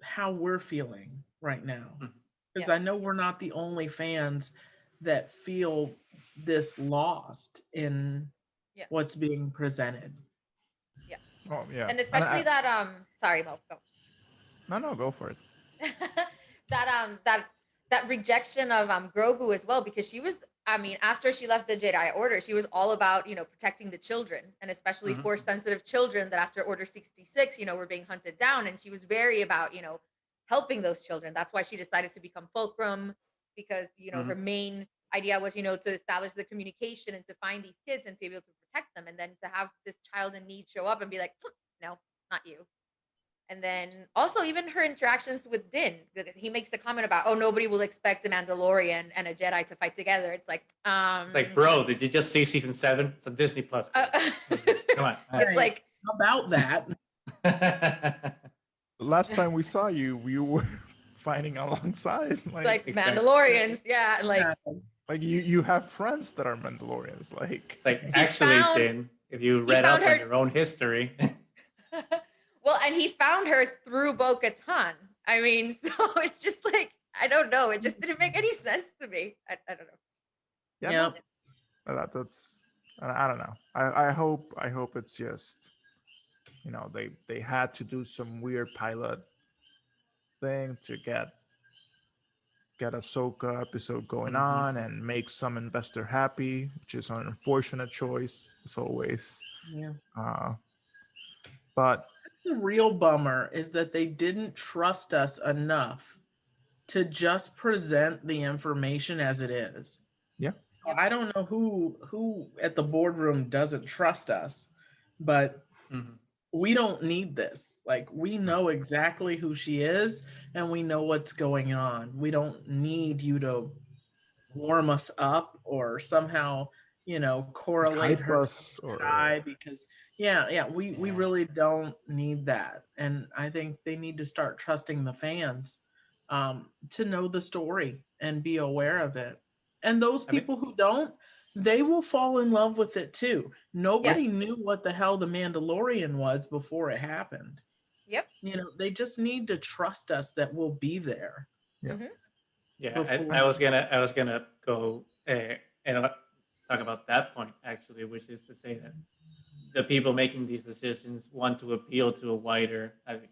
how we're feeling right now. because Yeah. I know we're not the only fans that feel this lost in Yeah. what's being presented. Yeah. Oh yeah. And And especially that sorry, Mo, go. no, go for it. That rejection of Grogu as well, because she was, I mean, after she left the Jedi Order, she was all about, protecting the children, and especially Mhm. force sensitive children that after Order 66, were being hunted down, and she was very about, helping those children. That's why she decided to become Fulcrum, because her Mhm. main idea was, to establish the communication and to find these kids and to be able to protect them, and then to have this child in need show up and be like, no, not you. And then also even her interactions with Din, he makes a comment about, oh, nobody will expect a Mandalorian and a Jedi to fight together. It's like, It's like, bro, did you just see season 7? It's on Disney Plus. Bro. Come on. it's Right. like, How about that? Last time we saw you, you were fighting alongside. like Exactly. Mandalorians, yeah, and like Yeah. Like you have friends that are Mandalorians. Like It's like, actually, found- Din, if you read found up on her- your own history. well, and he found her through Bo-Katan. I mean, so it's just like, I don't know. It just didn't make any sense to me. I don't know. yeah, Yep. no, that's I don't know. I hope it's just they had to do some weird pilot thing to get Ahsoka episode going Mhm. on and make some investor happy, which is an unfortunate choice as always. Yeah. Uh, but The real bummer is that they didn't trust us enough to just present the information as it is. yeah, So I don't know who at the boardroom doesn't trust us, but Mhm. we don't need this. Like, we know exactly who she is and we know what's going on. We don't need you to warm us up or somehow, correlate hype her to us or Jedi, because we Yeah. really don't need that. And I think they need to start trusting the fans to know the story and be aware of it. And those I mean, people who don't, they will fall in love with it too. Nobody knew what the hell the Mandalorian was before it happened. Yep. They just need to trust us that we'll be there Yeah. Mm-hmm. yeah, before. I was gonna go and talk about that point actually, which is to say that the people making these decisions want to appeal to a wider, I think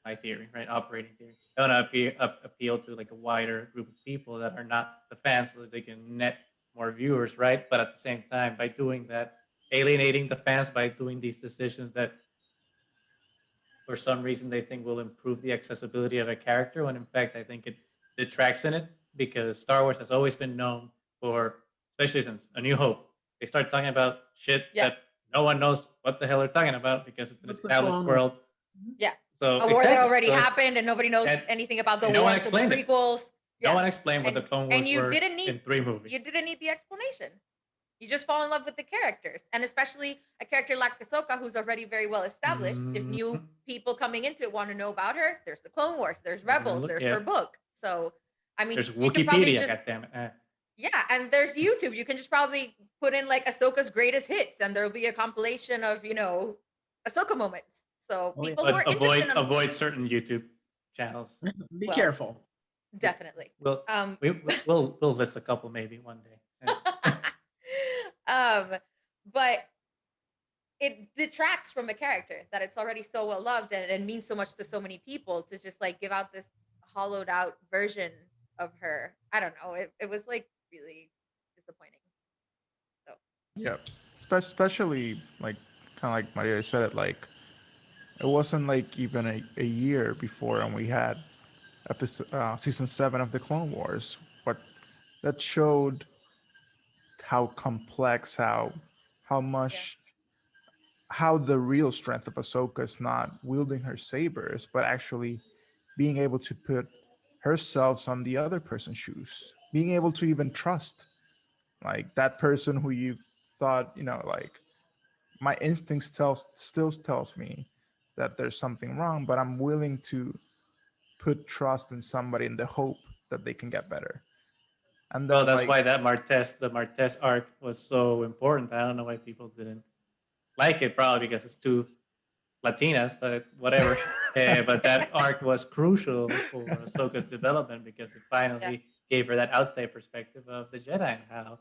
my theory, right, operating theory. They want to appeal to like a wider group of people that are not the fans, so that they can net more viewers, right? But at the same time, by doing that, alienating the fans by doing these decisions that for some reason they think will improve the accessibility of a character, when in fact I think it detracts in it, because Star Wars has always been known for, especially since A New Hope, they start talking about shit Yeah. that no one knows what the hell they're talking about because it's an What's the established Clone world. Yeah. So A war that exactly. already So happened and nobody knows and- anything about the and no war one until the explained it. prequels. no Yeah. one explained what the Clone Wars and you were didn't need in 3 movies. you didn't need the explanation. You just fall in love with the characters, and especially a character like Ahsoka, who's already very well established. If new people coming into it want to know about her, there's the Clone Wars, there's Rebels, Look, there's yeah. her book. So, I mean, There's you can probably Wikipedia, just goddammit. yeah, and there's YouTube. You can just probably put in like Ahsoka's greatest hits, and there'll be a compilation of Ahsoka moments. So Oh, yeah. people who But are interested in avoid certain YouTube channels. Be Well, careful. definitely. We'll Um, we'll list a couple maybe one day. but it detracts from a character that it's already so well loved and means so much to so many people to just like give out this hollowed out version of her. I don't know. It was like really disappointing. So yeah, especially like kind of like Maria said it, like it wasn't like even a year before and we had season 7 of the Clone Wars, but that showed how complex, how much, how the real strength of Ahsoka is not wielding her sabers, but actually being able to put herself on the other person's shoes, being able to even trust like that person who you thought, like my instincts still tells me that there's something wrong, but I'm willing to put trust in somebody in the hope that they can get better. And Well, then that's like why the Martez arc was so important. I don't know why people didn't like it. Probably because it's too Latinas, but whatever. But that arc was crucial for Ahsoka's development because it finally gave her that outside perspective of the Jedi and how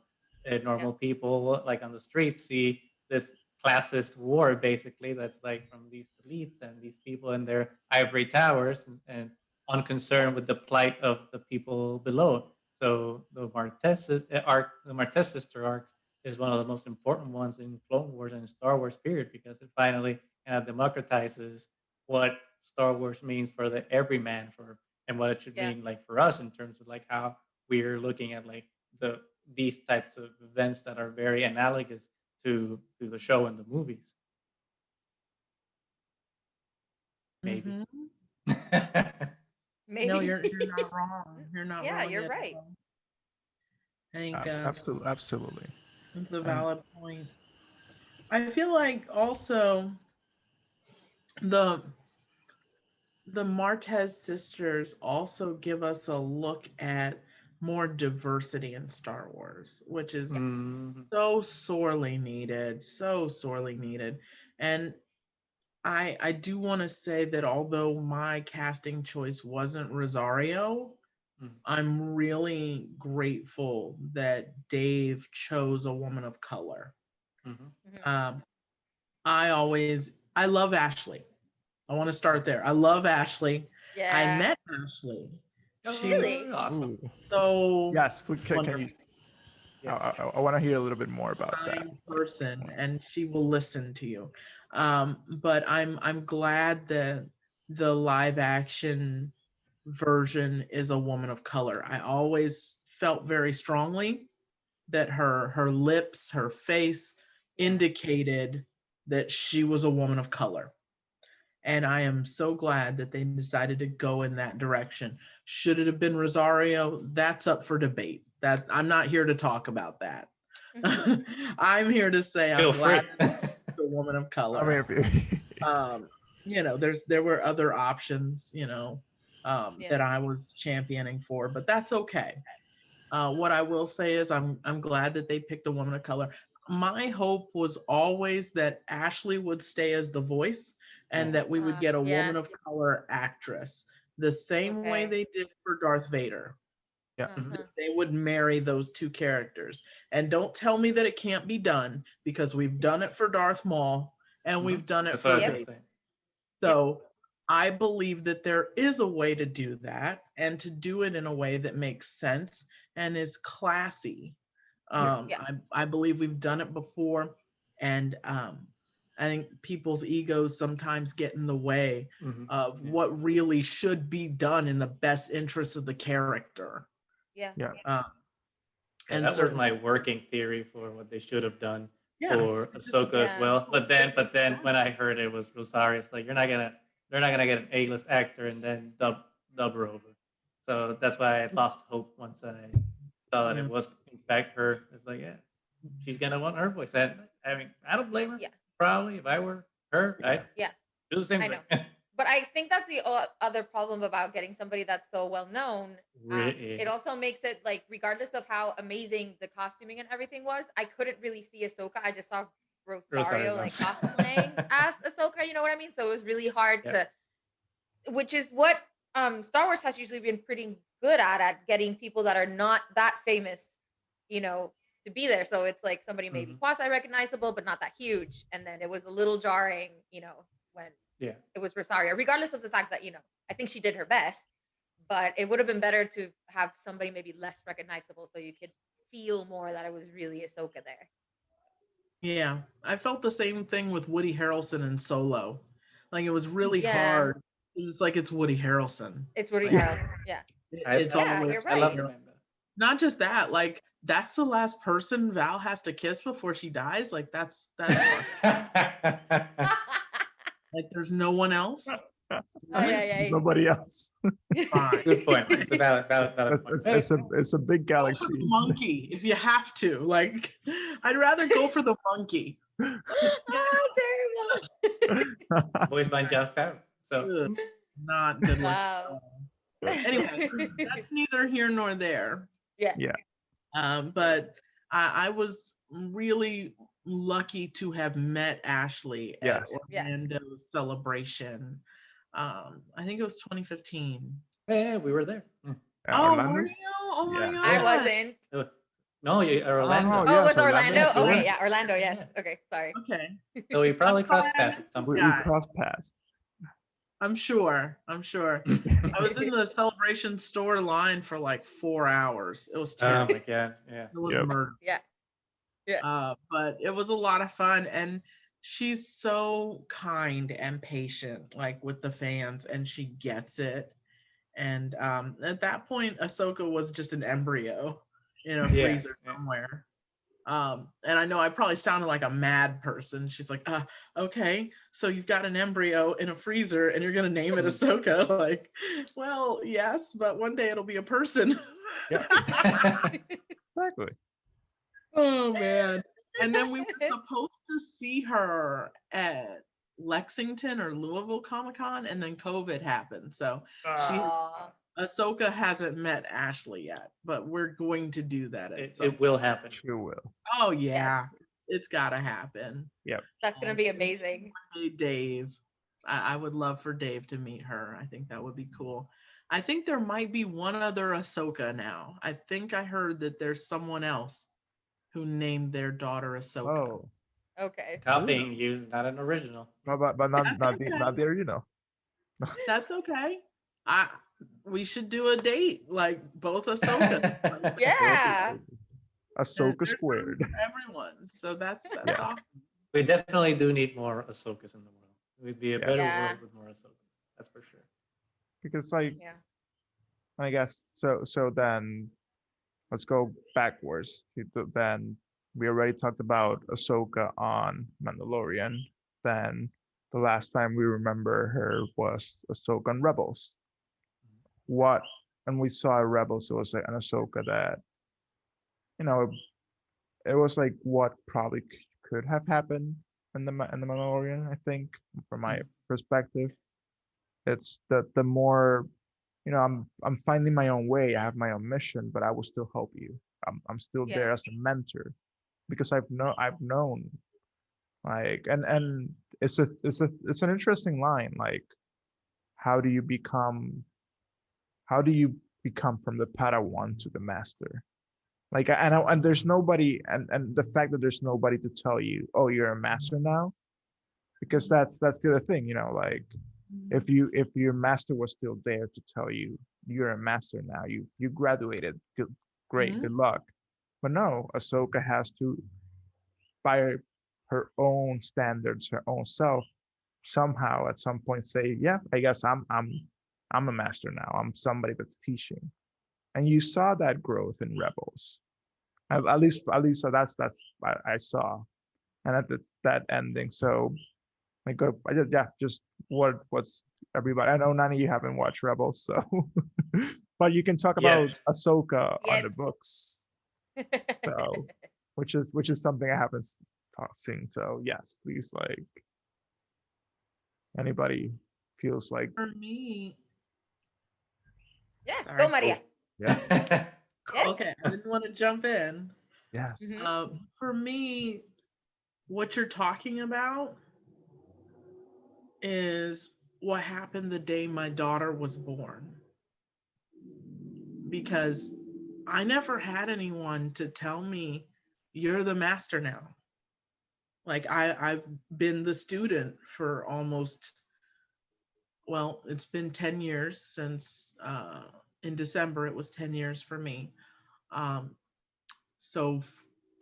normal people, like on the streets, see this classist war basically that's like from these elites and these people in their ivory towers and unconcerned with the plight of the people below. So the Martez sister arc is one of the most important ones in Clone Wars and Star Wars period because it finally kind of democratizes what Star Wars means for the everyman for and what it should mean like for us in terms of like how we're looking at like these types of events that are very analogous to the show and the movies. Maybe. Mhm. Maybe. No, you're not wrong. You're not wrong. You're at right. all. I think Absolutely. it's a valid point. I feel like also the Martez sisters also give us a look at more diversity in Star Wars, which is so sorely needed, And I do want to say that although my casting choice wasn't Rosario, I'm really grateful that Dave chose a woman of color. I love Ashley. I want to start there. I love Ashley. I met Ashley. Really? Awesome. So yes, can you? Yes. I want to hear a little bit more about that. Person, and she will listen to you. But I'm glad that the live action version is a woman of color. I always felt very strongly that her lips, her face indicated that she was a woman of color. And I am so glad that they decided to go in that direction. Should it have been Rosario? That's up for debate. That I'm not here to talk about that. I'm here to say I'm glad the woman of color. There were other options, that I was championing for, but that's okay. What I will say is I'm glad that they picked a woman of color. My hope was always that Ashley would stay as the voice and that we would get a woman of color actress, the same way they did for Darth Vader. Yeah. They would marry those two characters. And don't tell me that it can't be done, because we've done it for Darth Maul and we've done it for Vader. So I believe that there is a way to do that, and to do it in a way that makes sense and is classy. I believe we've done it before, and I think people's egos sometimes get in the way of what really should be done in the best interest of the character. And that was my working theory for what they should have done for Ahsoka as well. But then when I heard it was Rosario, it's like they're not gonna get an A-list actor and then dub her over. So that's why I lost hope once I saw that it was in fact her. It's like, she's gonna want her voice. And I mean, I don't blame her. Probably if I were her, I'd do the same thing. But I think that's the other problem about getting somebody that's so well known. It also makes it like, regardless of how amazing the costuming and everything was, I couldn't really see Ahsoka. I just saw Rosario like cosplaying as Ahsoka. You know what I mean? So it was really hard to, which is what Star Wars has usually been pretty good at getting people that are not that famous, to be there. So it's like somebody maybe quasi recognizable, but not that huge. And then it was a little jarring, when it was Rosario, regardless of the fact that, I think she did her best, but it would have been better to have somebody maybe less recognizable so you could feel more that it was really Ahsoka there. Yeah, I felt the same thing with Woody Harrelson in Solo. Like, it was really hard. It's like, it's Woody Harrelson. It's Woody Harrelson. Yeah. It's always you're right. I love the man. Not just that, like, that's the last person Val has to kiss before she dies. Like, that's like, there's no one else. Nobody else. Good point. It's a valid point. It's a big galaxy. Go for the monkey if you have to. Like, I'd rather go for the monkey. Oh, terrible. Voiced by Jeff Favreau. So not good. Wow. Anyway, that's neither here nor there. Yeah. But I was really lucky to have met Ashley at Yes. Yeah. Orlando's celebration. I think it was 2015. Yeah, we were there. Oh, Orlando. were you? Oh my Yeah. I God. wasn't. No, you Orlando. Oh, Oh, it yes, was Orlando? Yes, we Okay, went. yeah, Orlando, yes. Yeah. Okay, sorry. Okay. So we probably I'm sorry crossed I paths at some We point. Yeah. crossed paths. I'm sure. I was in the celebration store line for like 4 hours. It was Oh terrible. my god, yeah. It was Yep. murder. Yeah. But it was a lot of fun, and she's so kind and patient, like with the fans, and she gets it. And at that point, Ahsoka was just an embryo in a Yeah, freezer yeah. somewhere. And I know I probably sounded like a mad person. She's like, okay, so you've got an embryo in a freezer and you're gonna name it Ahsoka. Like, well, yes, but one day it'll be a person. Yeah. Exactly. Oh man. And then we were supposed to see her at Lexington or Louisville Comic-Con, and then COVID happened. So Aw. Ahsoka hasn't met Ashley yet, but we're going to do that at some It will happen. She will. Oh yeah. It's gotta happen. That's gonna be amazing. Hey, Dave. I would love for Dave to meet her. I think that would be cool. I think there might be one other Ahsoka now. I think I heard that there's someone else who named their daughter Ahsoka. Oh. Okay. Copying you, not an original. No, but not That's not okay. not there, you know. That's okay. We should do a date, like both Ahsoka. Like, Yeah. Ahsoka there's squared. room for everyone. So that's Yeah. awesome. We definitely do need more Ahsokas in the world. It would be a Yeah. better Yeah. world with more Ahsokas. That's for sure. Because like Yeah. I guess so then let's go backwards. Then we already talked about Ahsoka on Mandalorian. Then the last time we remember her was Ahsoka on Rebels. What and we saw Rebels, it was like an Ahsoka that, you know, it was like what probably could have happened in the Mandalorian, I think, from my perspective. It's the more, you know, I'm finding my own way. I have my own mission, but I will still help you. I'm still there Yeah. as a mentor because I've known like and it's an interesting line. Like how do you become from the Padawan to the master? Like and there's nobody and the fact that there's nobody to tell you, oh, you're a master now, because that's the other thing, you know, like if your master was still there to tell you you're a master now, you graduated, great, good luck. But no, Ahsoka has to, by her own standards, her own self, somehow at some point say, yeah, I guess I'm a master now. I'm somebody that's teaching. And you saw that growth in Rebels. At least that's I saw, and at that ending. So like, just what's everybody? I know Nani, you haven't watched Rebels, so but you can talk about Yes. Ahsoka on the Yet. books, so which is something I haven't seen. So yes, please, like anybody feels like For me, Yeah. Sorry. Go, Maria. yeah, Yeah. okay, I didn't want to jump in. yes, Mhm. For me, what you're talking about is what happened the day my daughter was born. Because I never had anyone to tell me, you're the master now. Like I've been the student for almost, well, it's been 10 years since in December it was 10 years for me. So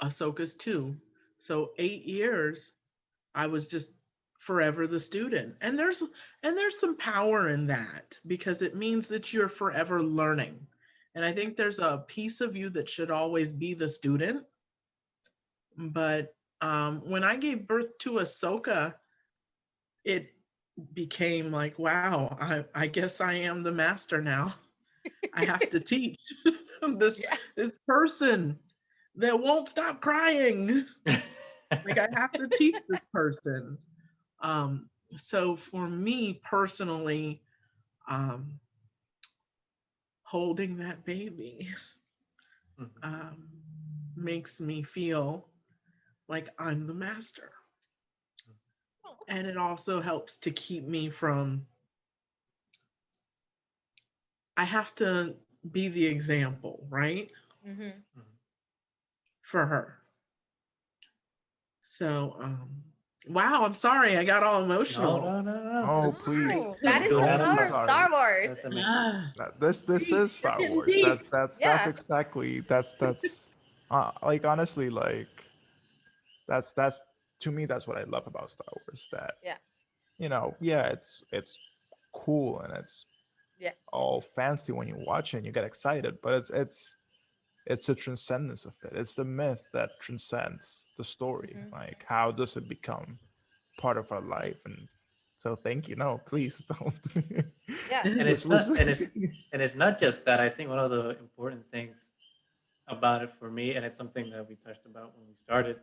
Ahsoka's 2. So 8 years I was just forever the student. And there's some power in that because it means that you're forever learning. And I think there's a piece of you that should always be the student. But when I gave birth to Ahsoka, it became like, wow, I guess I am the master now. I have to teach this Yeah. this person that won't stop crying. Like I have to teach this person. So for me personally, holding that baby Mhm. makes me feel like I'm the master. Oh. And it also helps to keep me from, I have to be the example, right? Mm-hmm. For her. So, wow, I'm sorry, I got all No, emotional. no, no, no. Oh, please. That is Do the that on power of purpose. Star Wars. That's amazing. Ah, This deep, is we're Star getting Wars. deep. That's Yeah. exactly that's like honestly like that's to me that's what I love about Star Wars. That Yeah. yeah, it's cool and it's Yeah. all fancy when you watch it and you get excited, but it's the transcendence of it. It's the myth that transcends the story. Mm-hmm. Like how does it become part of our life? And so thank you. No, please don't. Yeah. And This it's not was and it's not just that. I think one of the important things about it for me, and it's something that we touched about when we started,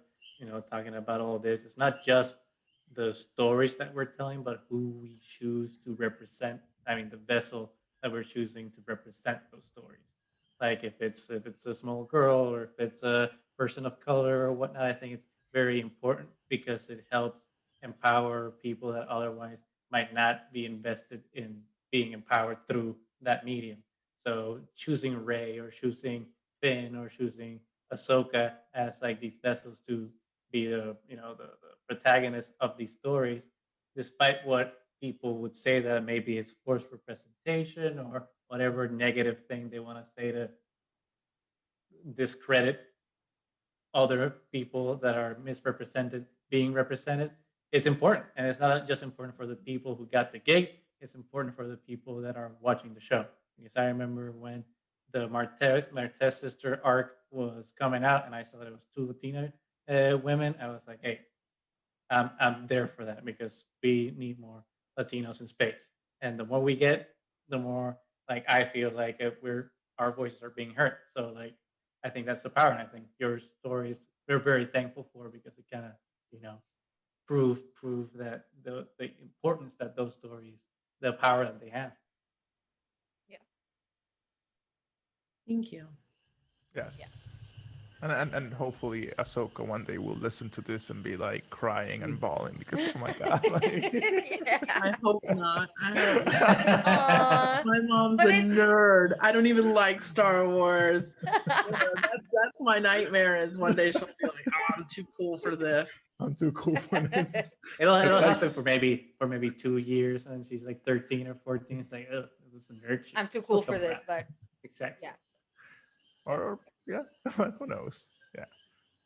talking about all this. It's not just the stories that we're telling, but who we choose to represent. I mean, the vessel that we're choosing to represent those stories. Like if it's a small girl or if it's a person of color or whatnot, I think it's very important because it helps empower people that otherwise might not be invested in being empowered through that medium. So choosing Ray or choosing Finn or choosing Ahsoka as like these vessels to be the protagonist of these stories, despite what people would say that maybe it's forced representation or whatever negative thing they want to say to discredit other people that are misrepresented being represented. It's important, and it's not just important for the people who got the gig. It's important for the people that are watching the show. Because I remember when the Martez sister arc was coming out, and I saw that it was two Latina women. I was like, hey, I'm there for that because we need more Latinos in space. And the more we get, the more like I feel like our voices are being heard. So like I think that's the power, and I think your stories we're very thankful for because it kind of you know prove that the importance that those stories, the power that they have. Yeah. Thank you. yes. And hopefully Ahsoka one day will listen to this and be like crying and bawling because oh my god, like Yeah. I hope not. I hope not. Aw. My mom's But a it's- nerd. I don't even like Star Wars. That's my nightmare is one day she'll be like, oh, I'm too cool for this. I'm too cool for this. It'll Like- happen for maybe 2 years, and she's like 13 or 14. It's like, oh, this is nerd shit. I'm too She'll cool come for this, around. but Exactly. Yeah. Or yeah, who knows? Yeah.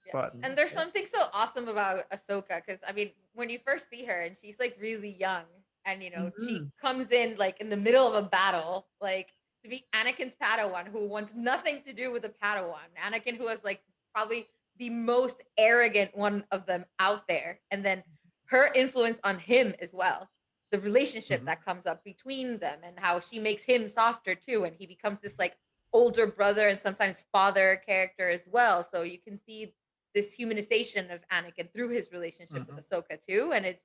yeah. But And there's Yeah. something so awesome about Ahsoka because I mean, when you first see her and she's like really young, and she Mhm. comes in like in the middle of a battle, like to be Anakin's Padawan, who wants nothing to do with the Padawan. Anakin, who was like probably the most arrogant one of them out there, and then her influence on him as well. The relationship Mhm. that comes up between them, and how she makes him softer too, and he becomes this like older brother and sometimes father character as well. So you can see this humanization of Anakin through his relationship with Ahsoka too, and it's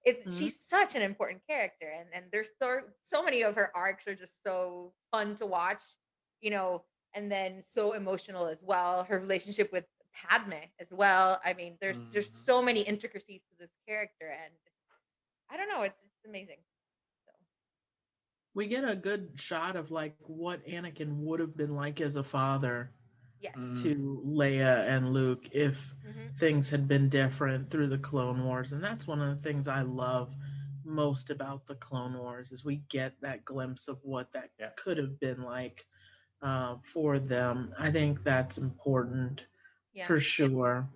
Mhm. she's such an important character, and there's so many of her arcs are just so fun to watch, and then so emotional as well. Her relationship with Padme as well. I mean, there's Mhm. so many intricacies to this character, and I don't know, it's amazing. So We get a good shot of like what Anakin would have been like as a father yes. to Leia and Luke if Mhm. things had been different through the Clone Wars. And that's one of the things I love most about the Clone Wars is we get that glimpse of what that Yeah. could have been like for them. I think that's important Yeah. for sure.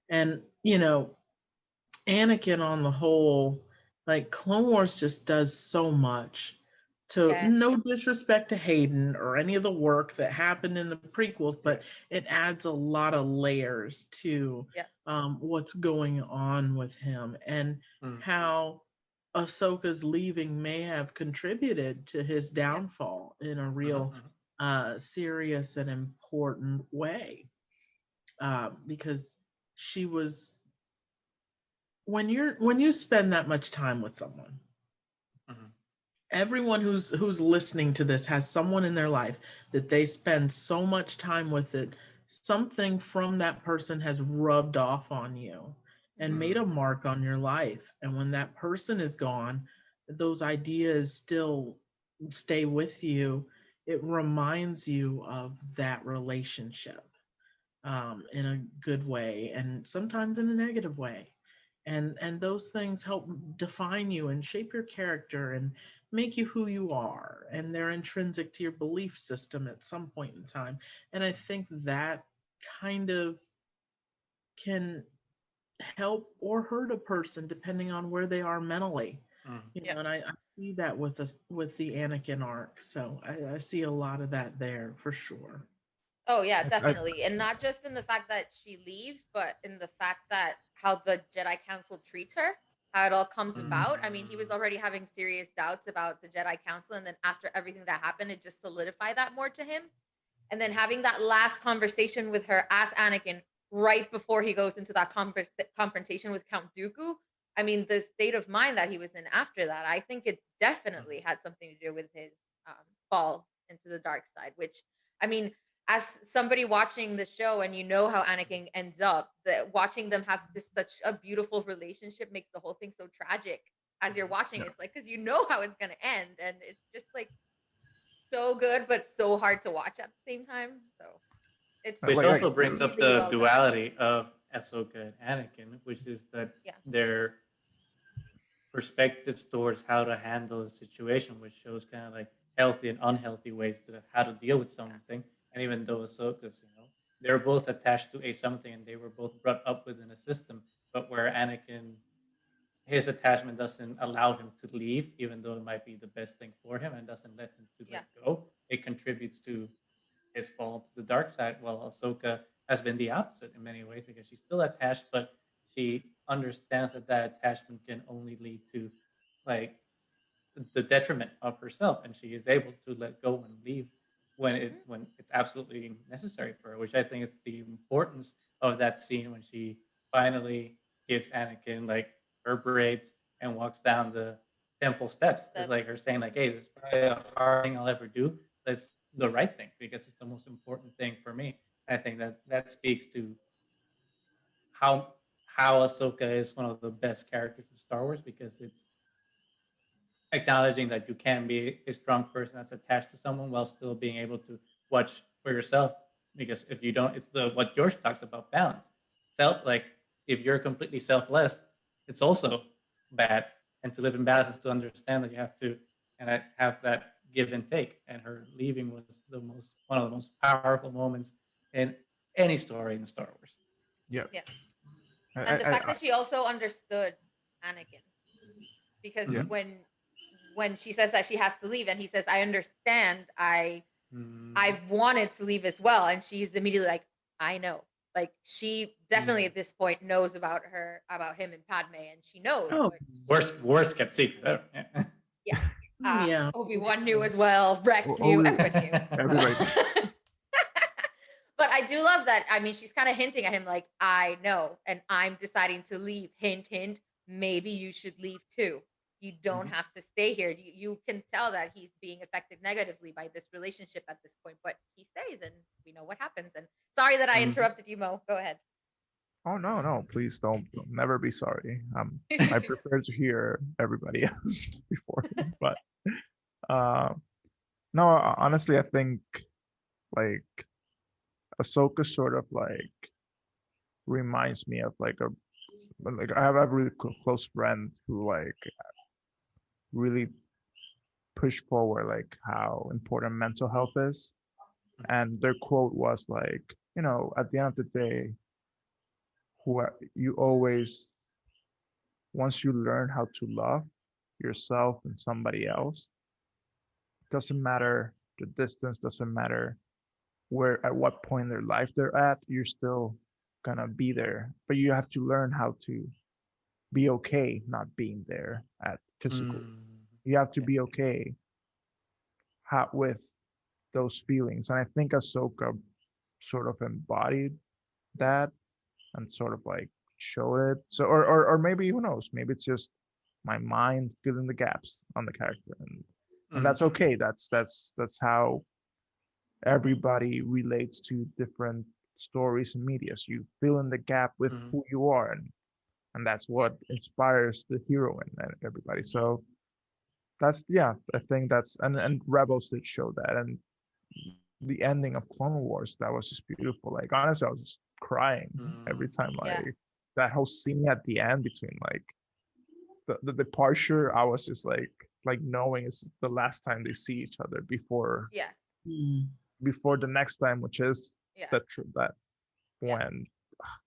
And Anakin on the whole, like Clone Wars just does so much. So Yes. no disrespect to Hayden or any of the work that happened in the prequels, but it adds a lot of layers to Yeah. what's going on with him and Mhm. how Ahsoka's leaving may have contributed to his downfall in a real serious and important way. Because she was when you spend that much time with someone, Mhm. everyone who's listening to this has someone in their life that they spend so much time with it something from that person has rubbed off on you and made a mark on your life. And when that person is gone, those ideas still stay with you. It reminds you of that relationship in a good way, and sometimes in a negative way. And those things help define you and shape your character and make you who you are. And they're intrinsic to your belief system at some point in time. And I think that kind of can help or hurt a person depending on where they are mentally. And I see that with us with the Anakin arc. So I see a lot of that there for sure. Oh yeah, definitely. And not just in the fact that she leaves, but in the fact that how the Jedi Council treats her, how it all comes about. I mean, he was already having serious doubts about the Jedi Council, and then after everything that happened, it just solidified that more to him. And then having that last conversation with her as Anakin right before he goes into that confrontation with Count Dooku. I mean, the state of mind that he was in after that, I think it definitely had something to do with his fall into the dark side, which, I mean, as somebody watching the show and you know how Anakin ends up, that watching them have this such a beautiful relationship makes the whole thing so tragic as you're watching. It's like, because you know how it's going to end, and it's just like so good but so hard to watch at the same time. So it's which Like, also brings up really the well done. duality of Ahsoka and Anakin, which is that their perspectives towards how to handle a situation, which shows kind of like healthy and unhealthy ways to how to deal with something. And even though Ahsoka's, they're both attached to a something, and they were both brought up within a system, but where Anakin, his attachment doesn't allow him to leave, even though it might be the best thing for him, and doesn't let him to let go. It contributes to his fall to the dark side, while Ahsoka has been the opposite in many ways, because she's still attached, but she understands that that attachment can only lead to like the detriment of herself, and she is able to let go and leave when it's absolutely necessary for her, which I think is the importance of that scene when she finally gives Anakin like her braids and walks down the temple steps. It's like her saying like, hey, this is probably a hard thing I'll ever do. That's the right thing because it's the most important thing for me. I think that speaks to how Ahsoka is one of the best characters of Star Wars, because it's acknowledging that you can be a strong person that's attached to someone while still being able to watch for yourself. Because if you don't, it's what George talks about, balance. Like if you're completely selfless, it's also bad. And to live in balance is to understand that you have to and have that give and take. And her leaving was one of the most powerful moments in any story in Star Wars. Yeah. And the fact that she also understood Anakin, because when she says that she has to leave, and he says, "I understand. I've wanted to leave as well," and she's immediately like, "I know." Like she definitely at this point knows about him and Padme, and she knows. Oh, worst kept secret. Yeah. Obi-Wan knew as well. Rex knew. Everybody knew. Everybody. But I do love that. I mean, she's kind of hinting at him like, I know, and I'm deciding to leave. Hint, hint. Maybe you should leave too. You don't have to stay here. You can tell that he's being affected negatively by this relationship at this point, but he stays, and we know what happens. And sorry that I interrupted you, Mo. Go ahead. Oh no! Please don't never be sorry. I prefer to hear everybody else before, but no. Honestly, I think like Ahsoka sort of like reminds me of like I have a really close friend who like really push forward like how important mental health is, and their quote was like, at the end of the day, you always, once you learn how to love yourself and somebody else, doesn't matter the distance, doesn't matter at what point in their life they're at, you're still gonna be there, but you have to learn how to be okay not being there at physical. You have to be okay with those feelings. And I think Ahsoka sort of embodied that and sort of like showed it. So, or maybe, who knows, maybe it's just my mind filling the gaps on the character. And that's okay. That's how everybody relates to different stories and medias. You fill in the gap with Mhm. who you are, and that's what inspires the hero and everybody. So that's, yeah, I think that's, and Rebels did show that, and the ending of Clone Wars, that was just beautiful. Like honestly, I was just crying every time. Yeah. Like that whole scene at the end between like the departure, I was just like knowing it's the last time they see each other before Yeah. Mm. before the next time, which is Yeah. that Yeah. when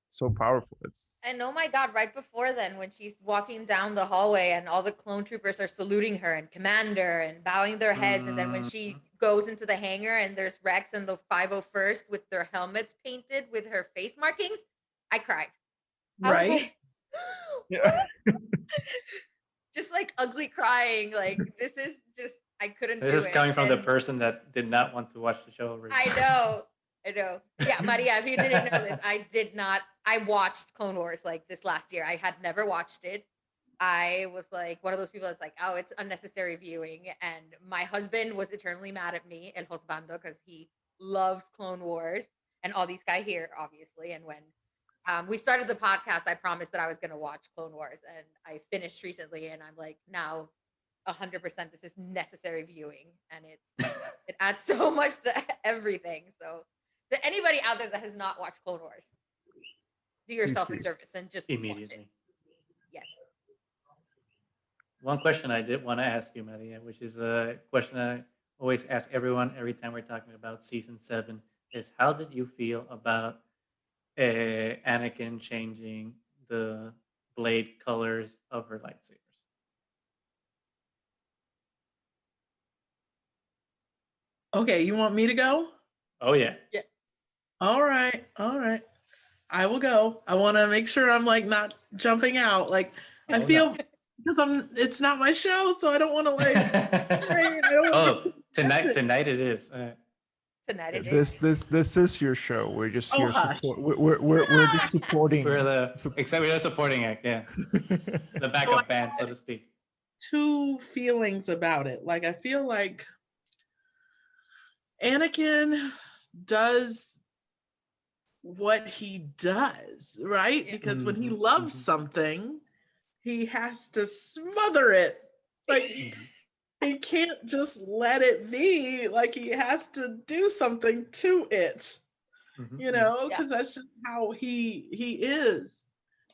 so powerful. It's And oh my God, right before then, when she's walking down the hallway and all the clone troopers are saluting her and Commander and bowing their heads. And then when she Mhm. goes into the hangar and there's Rex and the 501st with their helmets painted with her face markings, I cried. I was Right? like, yeah. just like ugly crying. Like, this is just, I couldn't This do is it. coming from the And person that did not want to watch the show originally. I know. I know. Yeah, Maria, if you didn't know this, I did not. I watched Clone Wars like this last year. I had never watched it. I was like one of those people that's like, oh, it's unnecessary viewing. And my husband was eternally mad at me, El Hosbando, because he loves Clone Wars and all these guys here, obviously. And when we started the podcast, I promised that I was going to watch Clone Wars, and I finished recently. And I'm like, now 100% this is necessary viewing, and it adds so much to everything. So to anybody out there that has not watched Clone Wars, do yourself a see. service and just watch it. Immediately. Yes. One question I did want to ask you, Maria, which is a question I always ask everyone every time we're talking about season 7, is how did you feel about Anakin changing the blade colors of her lightsabers? Okay, you want me to go? Oh yeah. All right. All right. I will go. I want to make sure I'm like not jumping out. Like I Oh, feel no. because it's not my show, so I don't want to like I don't want to Oh, get too tonight invested. it is. Tonight it is. This is your show. We're just Oh, here hush. support. We're just supporting. We're the sup- except we're the supporting act, yeah, the So I backup band, so had to speak. two feelings about it. Like I feel like Anakin does what he does, right? Yeah. Because when he Mhm, loves mhm, something, he has to smother it. Like mhm, he can't just let it be. Like he has to do something to it, mhm, you mhm. know, Yeah. because that's just how he is,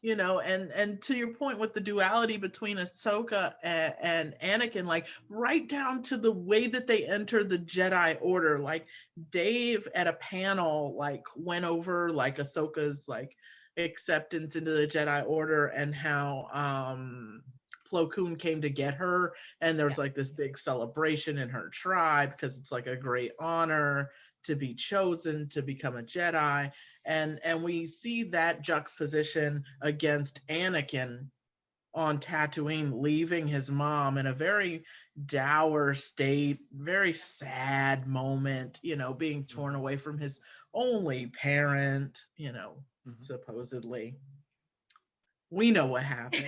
you know. And to your point with the duality between Ahsoka and Anakin, like right down to the way that they enter the Jedi Order. Like Dave at a panel like went over like Ahsoka's like acceptance into the Jedi Order and how Plo Koon came to get her, and there was like this big celebration in her tribe because it's like a great honor to be chosen to become a Jedi. And we see that juxtaposition against Anakin on Tatooine leaving his mom in a very dour state, very sad moment, you know, being torn away from his only parent, you know, Mhm. supposedly. We know what happened.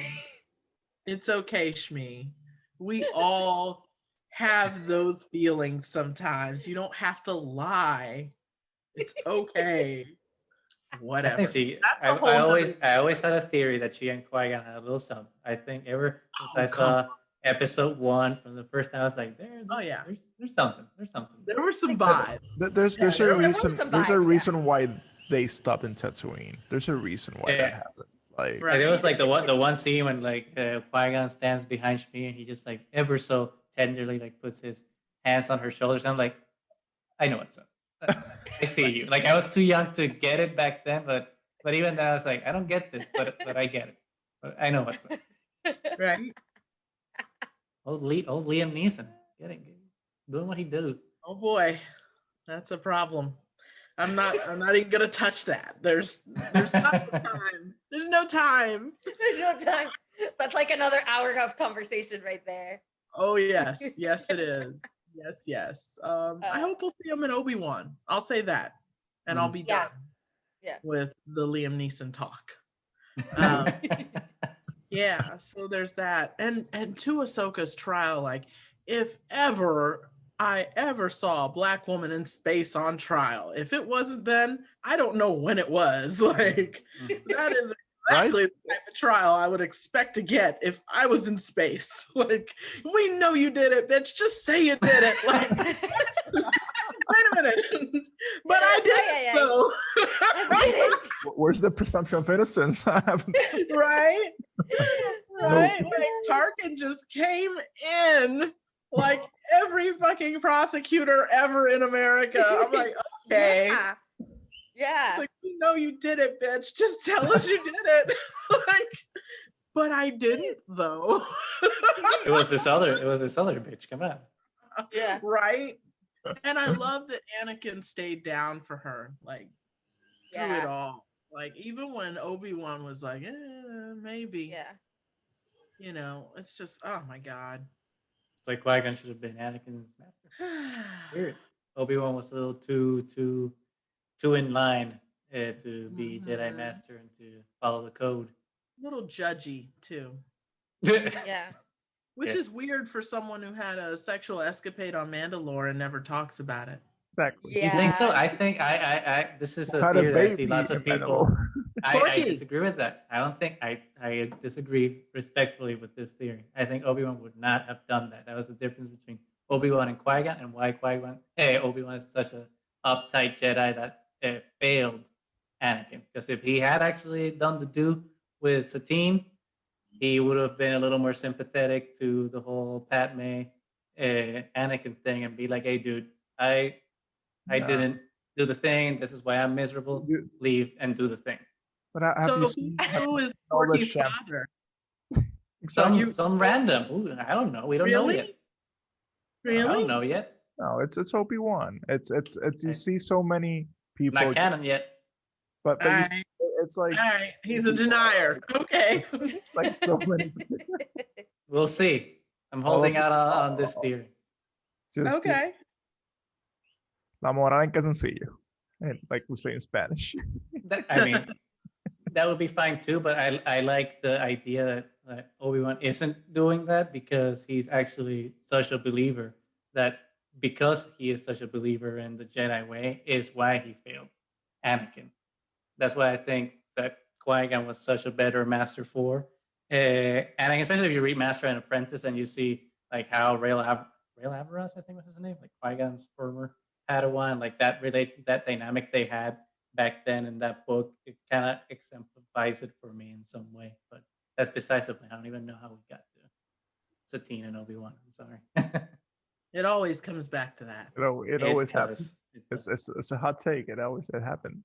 It's okay, Shmi. We all have those feelings sometimes. You don't have to lie. It's okay. I Whatever. think That's a whole nother. I always had a theory that she and Qui-Gon had a little something. I think ever since Oh, I come saw episode 1 from the first time, I was like, Oh yeah. there's something. There's something. There were some Like, vibes. There's Yeah, a there were reason. some There's a vibes, yeah. reason why they stopped in Tatooine. There's a reason why that Yeah. happened. Like Right. And it was like the one scene when like Qui-Gon stands behind me and he just like ever so tenderly like puts his hands on her shoulders. And I'm like, I know what's up. I see you. Like I was too young to get it back then, but even then I was like, I don't get this, but I get it. But I know what's up. Right. Old Liam Neeson, doing what he do. Oh boy, that's a problem. I'm not even gonna touch that. There's not time. There's no time. There's no time. That's like another hour of conversation right there. Oh yes, yes it is. Yes, yes. I hope we'll see him in Obi-Wan. I'll say that, and I'll be Yeah. done Yeah. with the Liam Neeson talk. Um, yeah, so there's that, and to Ahsoka's trial, like if ever I ever saw a Black woman in space on trial. If it wasn't then, I don't know when it was. Like, that is exactly the type of trial I would expect to get if I was in space. Like, we know you did it, bitch. Just say you did it. Like, wait a minute. But I did so. Where's the presumption of innocence? I haven't. Right? Right? Like, Tarkin just came in like every fucking prosecutor ever in America. I'm like, okay. Yeah. It's like, we know you did it, bitch. Just tell us you did it. Like, but I didn't though. It was this other bitch. Come on. Yeah. Right? And I love that Anakin stayed down for her, like, through it all. Like, even when Obi-Wan was like, maybe. Yeah. You know, it's just, oh my God. It's like Qui-Gon should have been Anakin's master. Weird. Obi-Wan was a little too in line to be Jedi Master and to follow the code. A little judgy too. Yeah. Which is weird for someone who had a sexual escapade on Mandalore and never talks about it. Exactly. Yeah. You think so? I think I this is a theory that I see lots of people. I disagree with that. I don't think I disagree respectfully with this theory. I think Obi-Wan would not have done that. That was the difference between Obi-Wan and Qui-Gon, and why Obi-Wan is such a uptight Jedi that failed Anakin. Because if he had actually done the do with Satine, he would have been a little more sympathetic to the whole Padme Anakin thing and be like, "Hey, dude, I didn't do the thing. This is why I'm miserable. Leave and do the thing." But have you seen who is Porky's father? Some random. Ooh, I don't know. We don't know yet. Really? I don't know yet. No, it's Obi-Wan. It's you see so many people. Not canon yet. But it's like, all right, he's a denier. Okay. Like so many. We'll see. I'm holding out on this theory. Okay. La moral en calzoncillo, and like we say in Spanish. I mean, that would be fine too. But I like the idea that Obi-Wan isn't doing that because he's actually such a believer that because he is such a believer in the Jedi way is why he failed Anakin. That's why I think that Qui-Gon was such a better master for Anakin, especially if you read Master and Apprentice and you see like how Rail Averas, I think was his name, like Qui-Gon's former Padawan, like that dynamic they had back then in that book, it kind of exemplifies it for me in some way. But that's besides the point. I don't even know how we got to Satine and Obi-Wan. I'm sorry. It always comes back to that. It always happens. It's a hot take. It happened.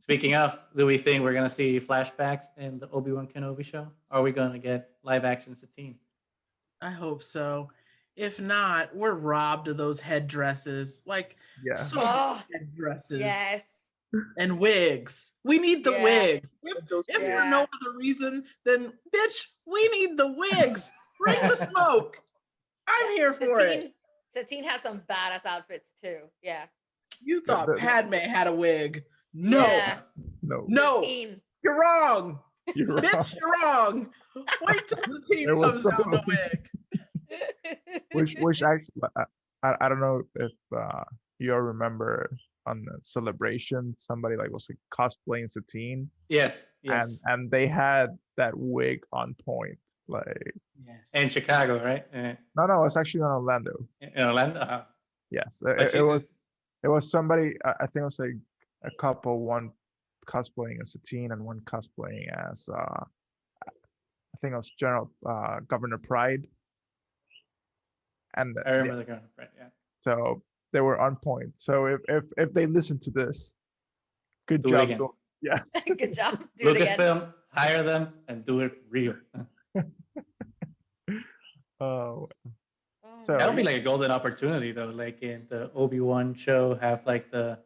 Speaking of, do we think we're gonna see flashbacks in the Obi-Wan Kenobi show? Or are we gonna get live action Satine? I hope so. If not, we're robbed of those headdresses. Like, headdresses. Yes. And wigs. We need the wigs. If for no other reason, then bitch, we need the wigs. Bring the smoke. I'm here for it. Satine has some badass outfits too. Yeah. You thought Padme had a wig. No. Yeah. No. Satine. You're wrong. You're Bitch, you're wrong. Wait till Satine comes out in a wig. Which actually, I don't know if you all remember on the celebration, somebody like was like cosplaying Satine. Yes. And they had that wig on point, like. Yes. In Chicago, right? No, it's actually in Orlando. In Orlando. Uh-huh. Yes, it was somebody. I think it was like a couple, one cosplaying as Satine and one cosplaying as I think it was Governor Pride. And I remember the Governor Pride. Yeah. So they were on point. So if they listen to this, good job. Yes. Good job. Lucasfilm, hire them and do it real. Oh. So that would be like a golden opportunity, though. Like in the Obi-Wan show, have like the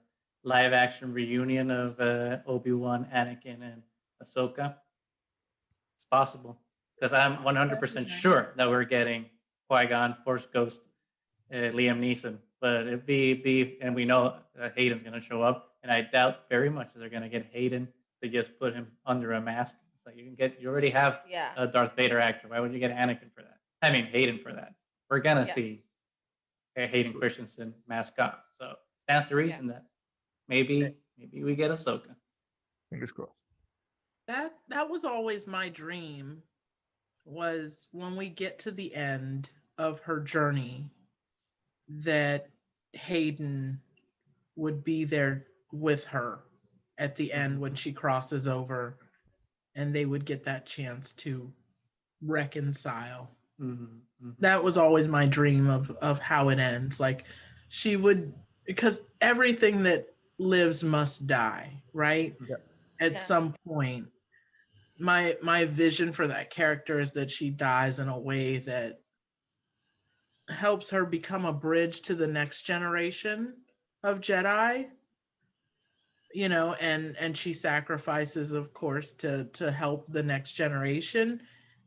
live action reunion of Obi-Wan, Anakin, and Ahsoka. It's possible because I'm 100% sure that we're getting Qui-Gon, Force Ghost, Liam Neeson. But it'd be, and we know Hayden's going to show up, and I doubt very much that they're going to get Hayden to just put him under a mask. It's like you already have a Darth Vader actor. Why would you get Anakin for that? I mean, Hayden for that. We're gonna see Hayden Christensen mascot. So stands to reason that maybe we get Ahsoka. Fingers crossed. That was always my dream, was when we get to the end of her journey, that Hayden would be there with her at the end when she crosses over, and they would get that chance to reconcile. That was always my dream of how it ends. Like, she would, because everything that lives must die, right? Yeah. At some point. My vision for that character is that she dies in a way that helps her become a bridge to the next generation of Jedi, you know, and she sacrifices, of course, to help the next generation.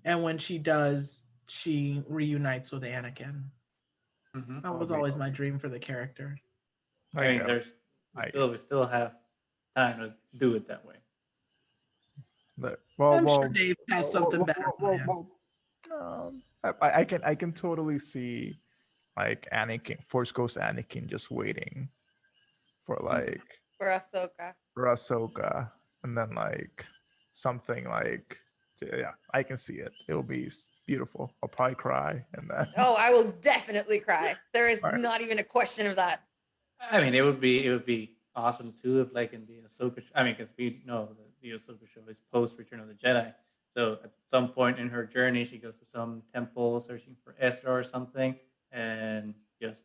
And when she does, she reunites with Anakin. That was always my dream for the character. I mean, we still have time to do it that way. I'm sure Dave has something better. I can totally see like Anakin, Force Ghost Anakin, just waiting for like for Ahsoka, and then like something like, yeah, I can see it. It'll be beautiful. I'll probably cry, and then I will definitely cry. There is not even a question of that. I mean, it would be awesome too if, like, in the Ahsoka, I mean, because we know the Ahsoka show is post Return of the Jedi. So at some point in her journey, she goes to some temple searching for Ezra or something, and just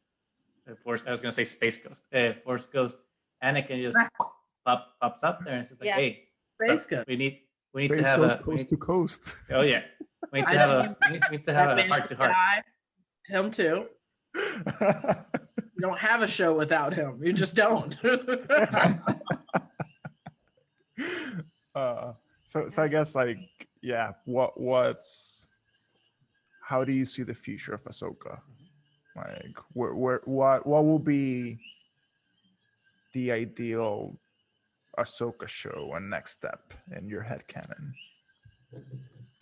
Force. I was gonna say Space Ghost. Force Ghost. Anakin just pops up there and says like, "Hey, Space Ghost. We need Space to have goes coast to coast." Oh yeah, we need to have a heart to heart. Him too. You don't have a show without him. You just don't. So I guess, like, yeah, how do you see the future of Ahsoka? Like, what will be the ideal Ahsoka show and next step in your headcanon?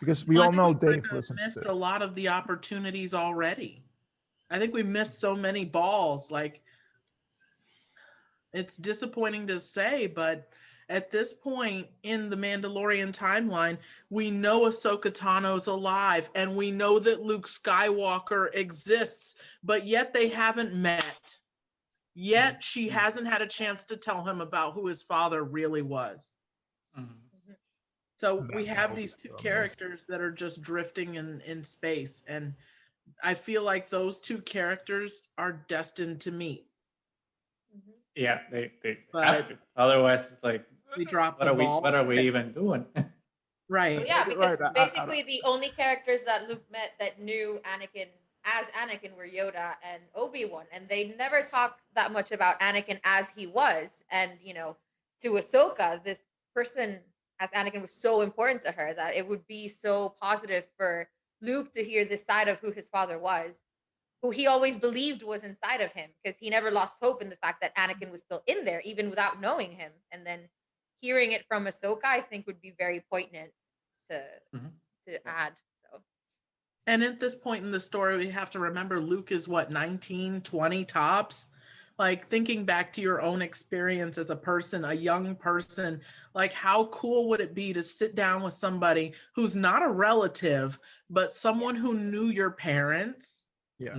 Because we all know Dave listens to this. A lot of the opportunities already. I think we missed so many balls. Like, it's disappointing to say, but at this point in the Mandalorian timeline, we know Ahsoka Tano's alive, and we know that Luke Skywalker exists, but yet they haven't met. Yet she hasn't had a chance to tell him about who his father really was. So we have these two characters that are just drifting in space, and I feel like those two characters are destined to meet. Yeah, they have to. Otherwise, it's like, we drop the ball. What are we even doing? Right. Yeah, because basically the only characters that Luke met that knew Anakin as Anakin were Yoda and Obi-Wan, and they never talked that much about Anakin as he was. And, you know, to Ahsoka, this person as Anakin was so important to her that it would be so positive for Luke to hear this side of who his father was, who he always believed was inside of him, because he never lost hope in the fact that Anakin was still in there, even without knowing him. And then hearing it from Ahsoka, I think, would be very poignant to add. So, and at this point in the story, we have to remember Luke is what, 19, 20 tops? Like, thinking back to your own experience as a person, a young person, like, how cool would it be to sit down with somebody who's not a relative, but someone who knew your parents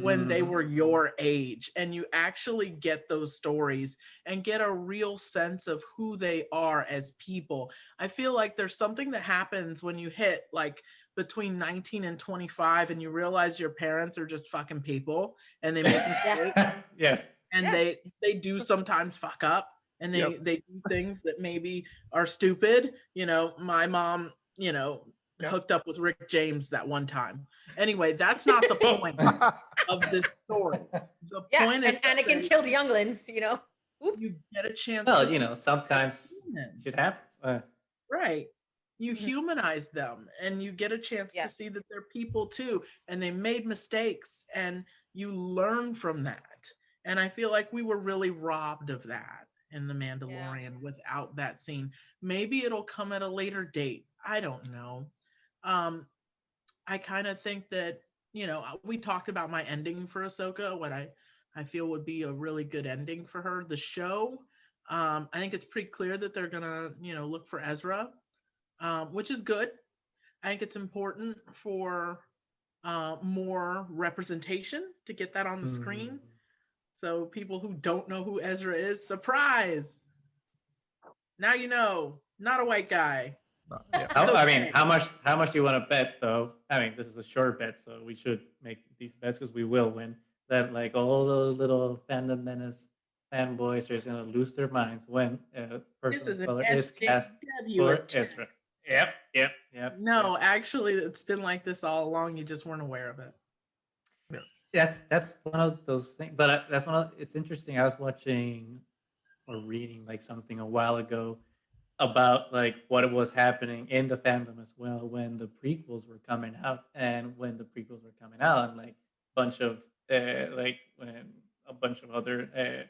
when they were your age, and you actually get those stories and get a real sense of who they are as people. I feel like there's something that happens when you hit like between 19 and 25 and you realize your parents are just fucking people and they make mistakes. Yes. And they do sometimes fuck up, and they do things that maybe are stupid. You know, my mom, you know, hooked up with Rick James that one time. Anyway, that's not the point of this story. The point is Anakin killed younglings, you know. Oops. You get a chance. Well, you know, sometimes shit happens. Right. You humanize them, and you get a chance to see that they're people too, and they made mistakes, and you learn from that. And I feel like we were really robbed of that in The Mandalorian without that scene. Maybe it'll come at a later date. I don't know. I kind of think that, you know, we talked about my ending for Ahsoka, what I I feel would be a really good ending for her. The show, I think it's pretty clear that they're gonna, look for Ezra, which is good. I think it's important for more representation to get that on the screen. So people who don't know who Ezra is, surprise! Now you know, not a white guy. Yeah. I mean, how much do you want to bet, though? I mean, this is a short bet, so we should make these bets because we will win. That like all the little fandom menace fanboys are just gonna lose their minds when a This person is of an color is cast SJW for attack. Ezra. Yep. No, actually, it's been like this all along. You just weren't aware of it. That's one of those things. But that's one. It's interesting. I was watching or reading like something a while ago about like what was happening in the fandom as well when the prequels were coming out, and when the prequels were coming out, and like bunch of like when a bunch of other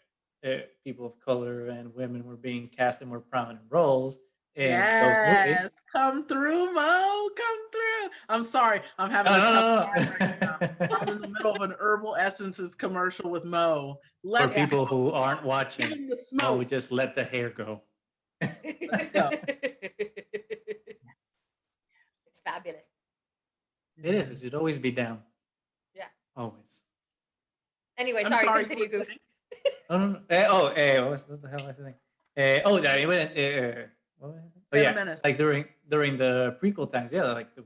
people of color and women were being cast in more prominent roles in those movies. Come through, Mo. Come through. I'm sorry. I'm having a tough time right now. I'm in the middle of an herbal essences commercial with Mo. For people who aren't Give watching, him the smoke. we just let the hair go. Let's go. It's fabulous. It is. It should always be down. Yeah. Always. Anyway, I'm sorry, sorry, continue, you were Goose. No. What the hell was I saying? Yeah, it went. What was I saying? Oh, Phantom yeah, Menace. like during the prequel times, yeah, like the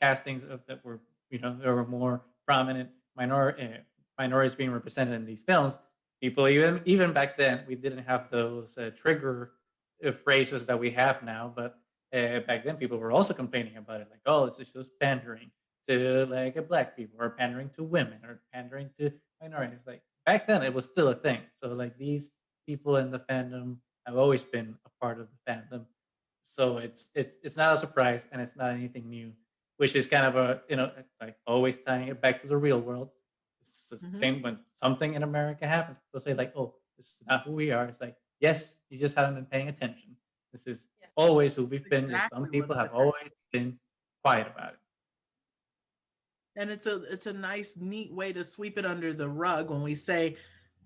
castings that were, there were more prominent minorities being represented in these films. People even back then, we didn't have those trigger phrases that we have now, but back then people were also complaining about it, like, oh, this is just pandering to like black people, or pandering to women, or pandering to minorities. Like back then, it was still a thing. So like these people in the fandom have always been a part of the fandom. So it's not a surprise, and it's not anything new, which is kind of a like always tying it back to the real world. It's the same when something in America happens. People say like, "Oh, this is not who we are." It's like, yes, you just haven't been paying attention. This is always who we've been. Exactly Some people what's have been always been quiet about it. And it's a nice, neat way to sweep it under the rug when we say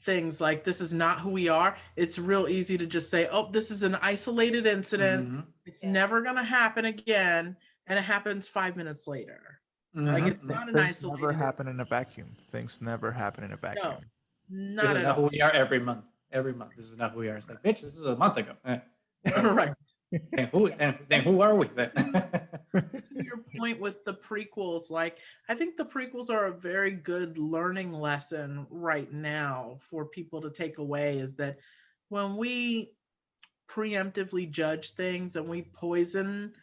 things like this is not who we are. It's real easy to just say, oh, this is an isolated incident. It's never gonna happen again. And it happens 5 minutes later. Like it's not an Things isolated never happen in a vacuum. Things never happen in a vacuum. No, This not is at not all. who we are every month. Every month, this is not who we are. It's like, bitch, this is a month ago. Right. Then who are we then? To your point with the prequels, like I think the prequels are a very good learning lesson right now for people to take away, is that when we preemptively judge things and we poison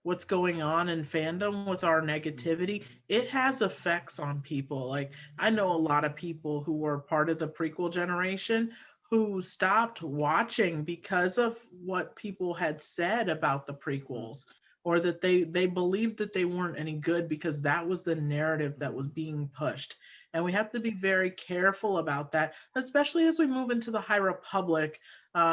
what's going on in fandom with our negativity, it has effects on people. Like I know a lot of people who were part of the prequel generation who stopped watching because of what people had said about the prequels, or that they believed that they weren't any good because that was the narrative that was being pushed. And we have to be very careful about that, especially as we move into the High Republic,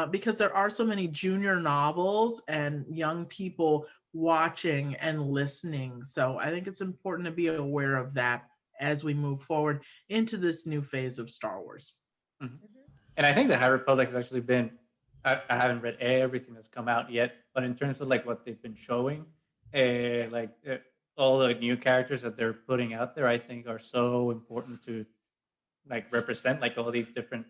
because there are so many junior novels and young people watching and listening. So I think it's important to be aware of that as we move forward into this new phase of Star Wars. And I think the High Republic has actually been, I haven't read everything that's come out yet, but in terms of like what they've been showing, all the new characters that they're putting out there, I think are so important to like represent like all these different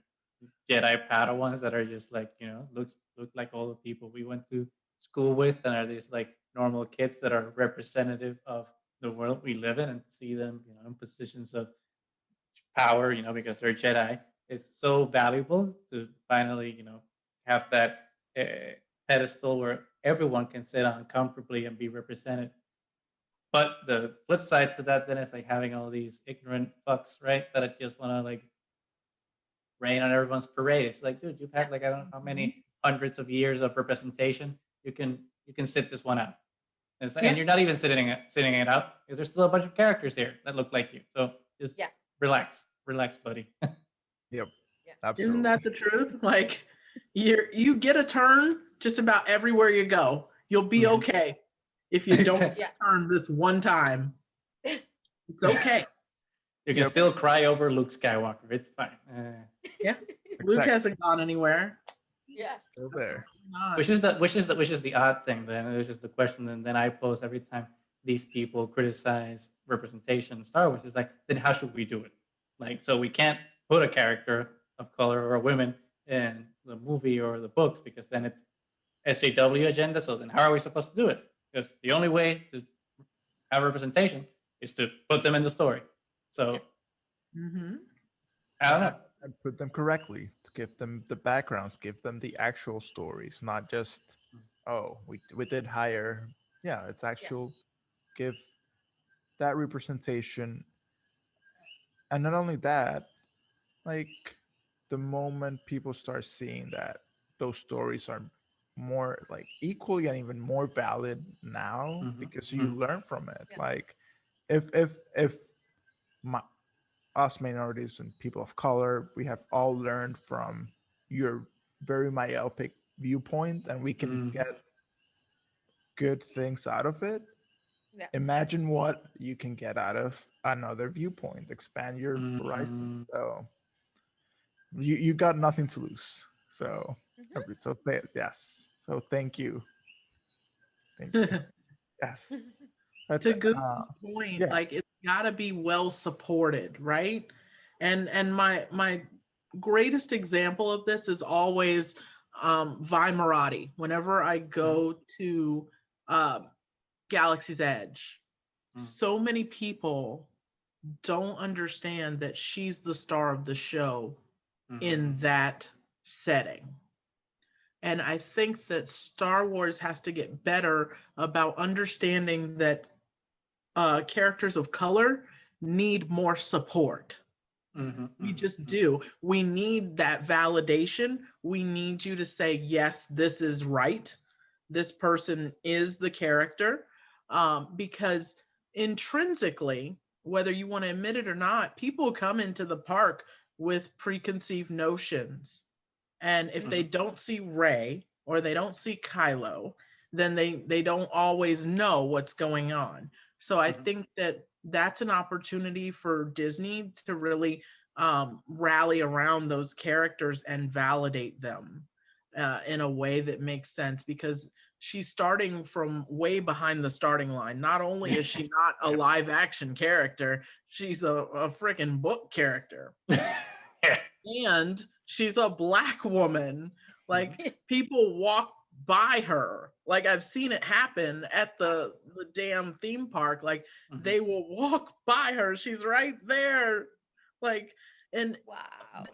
Jedi Padawans that are just like, look like all the people we went to school with, and are these like normal kids that are representative of the world we live in, and see them, in positions of power, because they're Jedi. It's so valuable to finally, have that pedestal where everyone can sit on comfortably and be represented. But the flip side to that then is like having all these ignorant fucks, right? That just want to like rain on everyone's parade. It's like, dude, you've had like I don't know how many hundreds of years of representation. You can sit this one out. And you're not even sitting it out because there's still a bunch of characters here that look like you. So just relax, buddy. Yep. Absolutely. Isn't that the truth? Like you get a turn just about everywhere you go. You'll be okay if you don't get a turn this one time. It's okay. You can still cry over Luke Skywalker. It's fine. Yeah. Luke hasn't gone anywhere. Yeah. Still there. Which is the odd thing. Then which is the question. And then I pose every time these people criticize representation in Star Wars. Is like, then how should we do it? Like, so we can't put a character of color or a woman in the movie or the books because then it's SJW agenda. So then how are we supposed to do it? Because the only way to have representation is to put them in the story. So I don't know. And put them correctly, to give them the backgrounds, give them the actual stories, not just, oh, we did hire. Yeah, it's actual, give that representation. And not only that, like the moment people start seeing that those stories are more like equally and even more valid now because you learn from it. Like if my, us minorities and people of color, we have all learned from your very myopic viewpoint and we can get good things out of it. Imagine what you can get out of another viewpoint, expand your horizon. So you got nothing to lose. So yes, so thank you. Yes. But, to Goof's point, like it's gotta be well supported, right? And my greatest example of this is always Vi Marati. Whenever I go to Galaxy's Edge, so many people don't understand that she's the star of the show in that setting. And I think that Star Wars has to get better about understanding that characters of color need more support. We just do. We need that validation. We need you to say, yes, this is right. This person is the character. Because intrinsically, whether you want to admit it or not, people come into the park with preconceived notions. And if they don't see Rey or they don't see Kylo, then they don't always know what's going on. So I think that that's an opportunity for Disney to really rally around those characters and validate them in a way that makes sense, because she's starting from way behind the starting line. Not only is she not a live action character, she's a freaking book character. And she's a Black woman. Like, people walk by her. Like, I've seen it happen at the damn theme park. Like, they will walk by her. She's right there. Like, and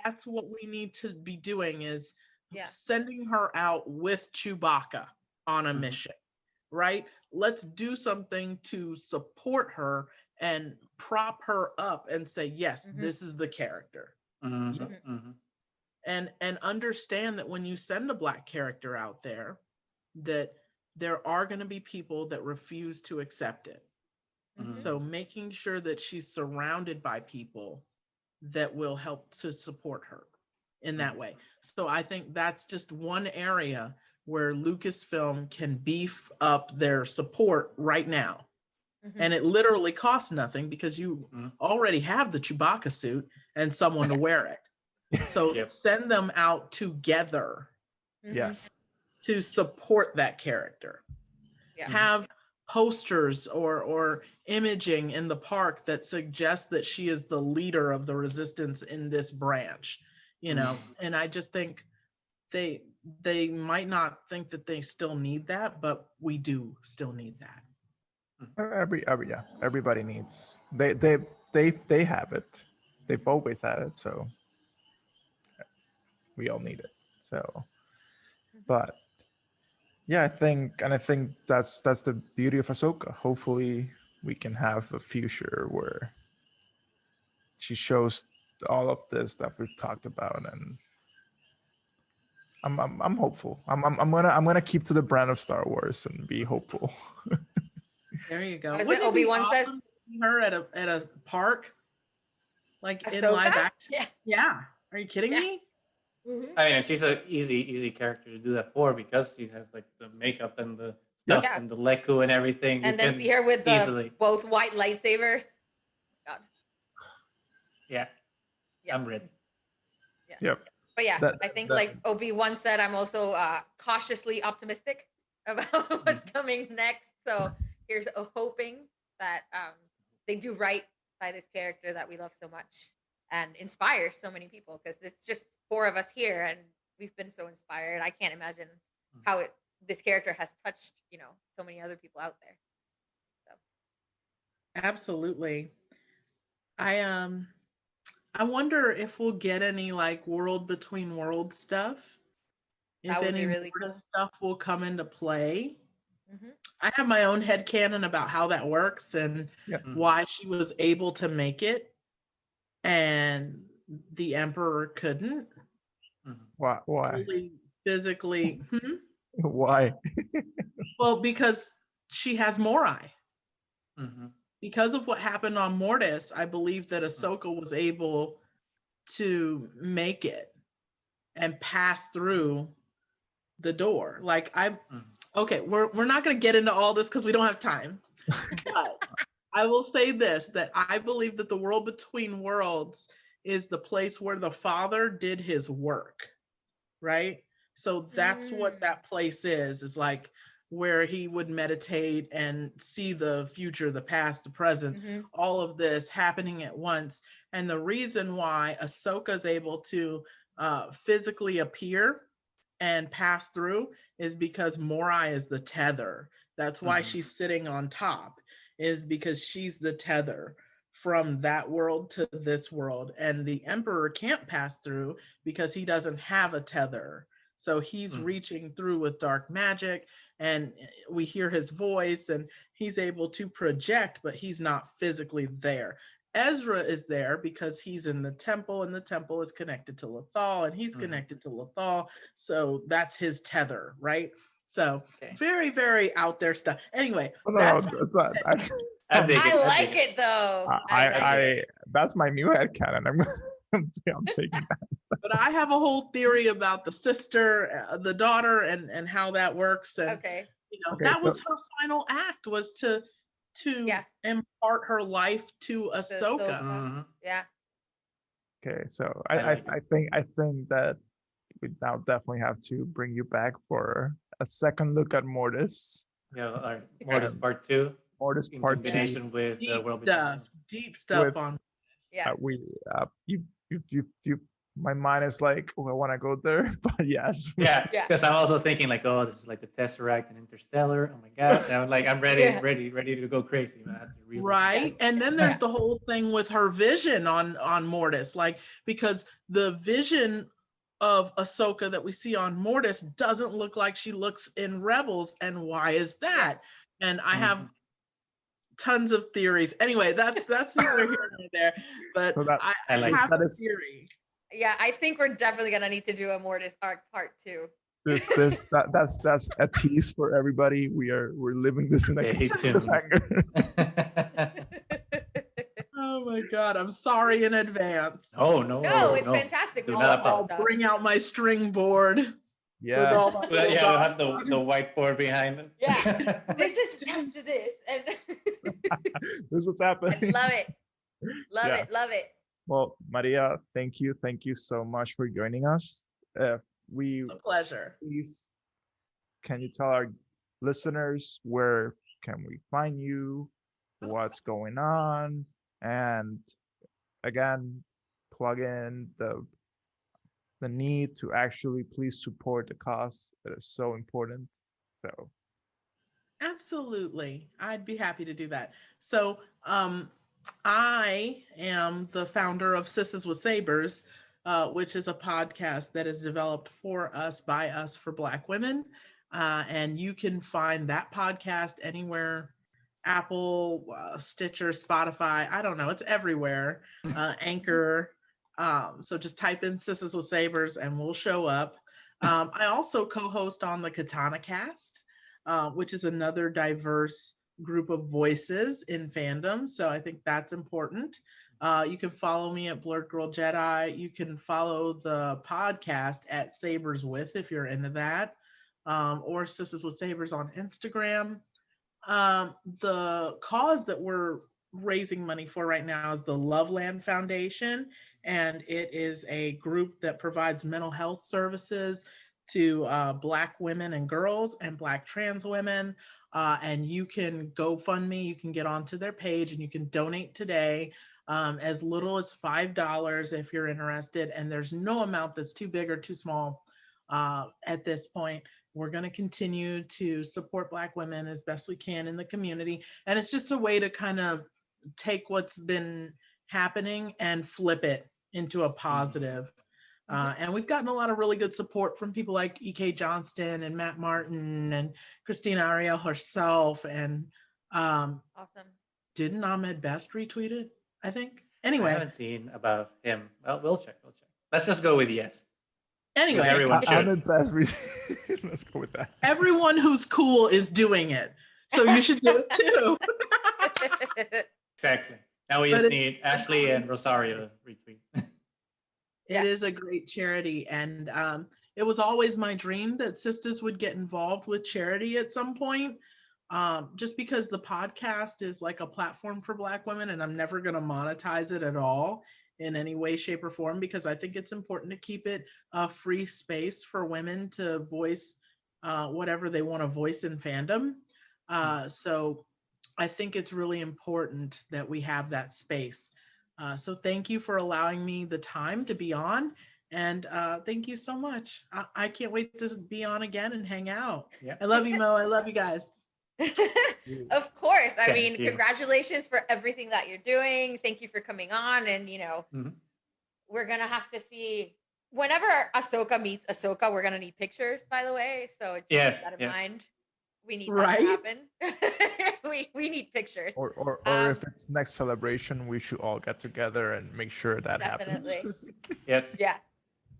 that's what we need to be doing, is sending her out with Chewbacca on a mission, right? Let's do something to support her and prop her up and say, yes, this is the character. And understand that when you send a Black character out there, that there are going to be people that refuse to accept it. So making sure that she's surrounded by people that will help to support her in that way. So I think that's just one area where Lucasfilm can beef up their support right now. And it literally costs nothing, because you already have the Chewbacca suit and someone to wear it. So send them out together. To support that character. Have posters or imaging in the park that suggests that she is the leader of the resistance in this branch, you know. And I just think they might not think that they still need that, but we do still need that. Everybody needs, they have it. They've always had it, so we all need it. So, but yeah, I think that's the beauty of Ahsoka. Hopefully we can have a future where she shows all of this that we've talked about, and I'm hopeful. I'm gonna keep to the brand of Star Wars and be hopeful. There you go. Wouldn't it be awesome to see her at a park, like Ahsoka? in live action? Yeah. Are you kidding me? I mean, she's an easy character to do that for, because she has like the makeup and the stuff and the Leku and everything. And then see her with both white lightsabers. God. Yeah, Yeah. I'm ready. Yes. Yep. But yeah, That- I think that- like Obi-Wan said, I'm also cautiously optimistic about what's coming next. So here's hoping that they do right by this character that we love so much and inspires so many people, because it's just four of us here and we've been so inspired. I can't imagine how this character has touched, so many other people out there. So Absolutely. I wonder if we'll get any like world between world stuff. that If would be any really more cool. stuff will come into play. Mhm. I have my own headcanon about how that works and Yeah. why she was able to make it and the emperor couldn't. Why? Really physically. Why? Well, because she has Morai. Mhm. Because of what happened on Mortis, I believe that Ahsoka was able to make it and pass through the door. Like okay, we're not going to get into all this because we don't have time. But I will say this, that I believe that the world between worlds is the place where the Father did his work, right? So that's what that place is like where he would meditate and see the future, the past, the present, all of this happening at once. And the reason why Ahsoka is able to physically appear and pass through is because Morai is the tether. That's why she's sitting on top, is because she's the tether from that world to this world. And the Emperor can't pass through because he doesn't have a tether. So he's reaching through with dark magic, and we hear his voice, and he's able to project, but he's not physically there. Ezra is there because he's in the temple, and the temple is connected to Lothal, and he's connected to Lothal. So that's his tether, right? So very, very out there stuff. Anyway, that's I dig it. I like it though. I that's my new headcanon. I'm taking that. But I have a whole theory about the sister, the daughter, and how that works. And that was her final act, was to impart her life to Ahsoka. Yeah. Okay, so I think that we now definitely have to bring you back for a second look at Mortis. Yeah, our Mortis Part 2. Mortis in Part 2. combination with deep World stuff, deep stuff on. Yeah. You my mind is like, oh, I want to go there, but yes. Yeah, because I'm also thinking like, oh, this is like the Tesseract and Interstellar. Oh my god, I'm ready to go crazy. Right, and then there's the whole thing with her vision on Mortis, like because the vision of Ahsoka that we see on Mortis doesn't look like she looks in Rebels, and why is that? And I have tons of theories. Anyway, that's neither here nor there. But so I have a theory. Yeah, I think we're definitely gonna need to do a Mortis arc Part 2. That's a tease for everybody. We're living this in a cliffhanger. Oh my god, I'm sorry in advance. Oh no, it's fantastic. I'll bring out my string board. Yeah, we'll have the whiteboard behind it. Yeah, this is just this, and this is what's happening. I love it, love it. Well, Maria, thank you so much for joining us. It's a pleasure. Please, can you tell our listeners where can we find you, what's going on, and again, plug in the need to actually please support the cause that is so important. So absolutely, I'd be happy to do that. So I am the founder of Sistas With Sabers, which is a podcast that is developed for us, by us, for Black women. And you can find that podcast anywhere, Apple, Stitcher, Spotify, I don't know, it's everywhere, Anchor. So just type in Sistas With Sabers and we'll show up. I also co-host on the Katana Cast, which is another diverse group of voices in fandom. So I think that's important. You can follow me at Blurred Girl Jedi. You can follow the podcast at Sabers With if you're into that, or Sistas With Sabers on Instagram. The cause that we're raising money for right now is the Loveland Foundation, and it is a group that provides mental health services to Black women and girls and Black trans women. And you can GoFundMe, you can get onto their page and you can donate today, as little as $5 if you're interested. And there's no amount that's too big or too small at this point. We're going to continue to support Black women as best we can in the community. And it's just a way to kind of take what's been happening and flip it into a positive. And we've gotten a lot of really good support from people like E.K. Johnston and Matt Martin and Christina Ariel herself. And Awesome. didn't Ahmed Best retweet it? I think. I Anyway, haven't seen about him. Well, we'll check. Let's just go with yes. anyway, everyone should. I'm the best. Let's go with that. everyone who's cool is doing it. So you should do it too. Exactly. Now we But just it's- need Ashley and Rosario to retweet. Yeah. It is a great charity. And it was always my dream that Sistas would get involved with charity at some point, just because the podcast is like a platform for Black women, and I'm never going to monetize it at all in any way, shape, or form, because I think it's important to keep it a free space for women to voice whatever they want to voice in fandom. So I think it's really important that we have that space. So thank you for allowing me the time to be on, and thank you so much. I can't wait to be on again and hang out. Yeah. I love you, Mo. I love you guys. Of course. I Thank mean, you. congratulations for everything that you're doing. Thank you for coming on. And, Mhm. we're going to have to see whenever Ahsoka meets Ahsoka, we're going to need pictures, by the way. So just Yes, keep that in yes. mind. We need Right? that to happen. we need pictures. Or Um, if it's next celebration, we should all get together and make sure that happens. Definitely. Yes. Yeah.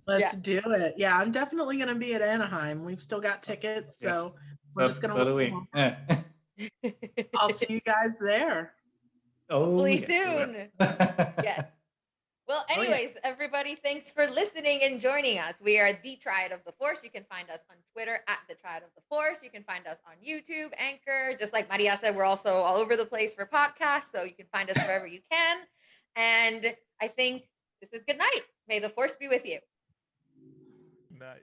Let's do it. Yeah, I'm definitely going to be at Anaheim. We've still got tickets, so Yes. we're just going So do we. to. I'll see you guys there. Hopefully yes, we will. soon. Yes. Well, Oh, yeah. anyways, everybody, thanks for listening and joining us. We are The Triad of the Force. You can find us on Twitter at The Triad of the Force. You can find us on YouTube, Anchor. Just like Maria said, we're also all over the place for podcasts, so you can find us wherever you can. And I think this is good night. May the Force be with you. Nice.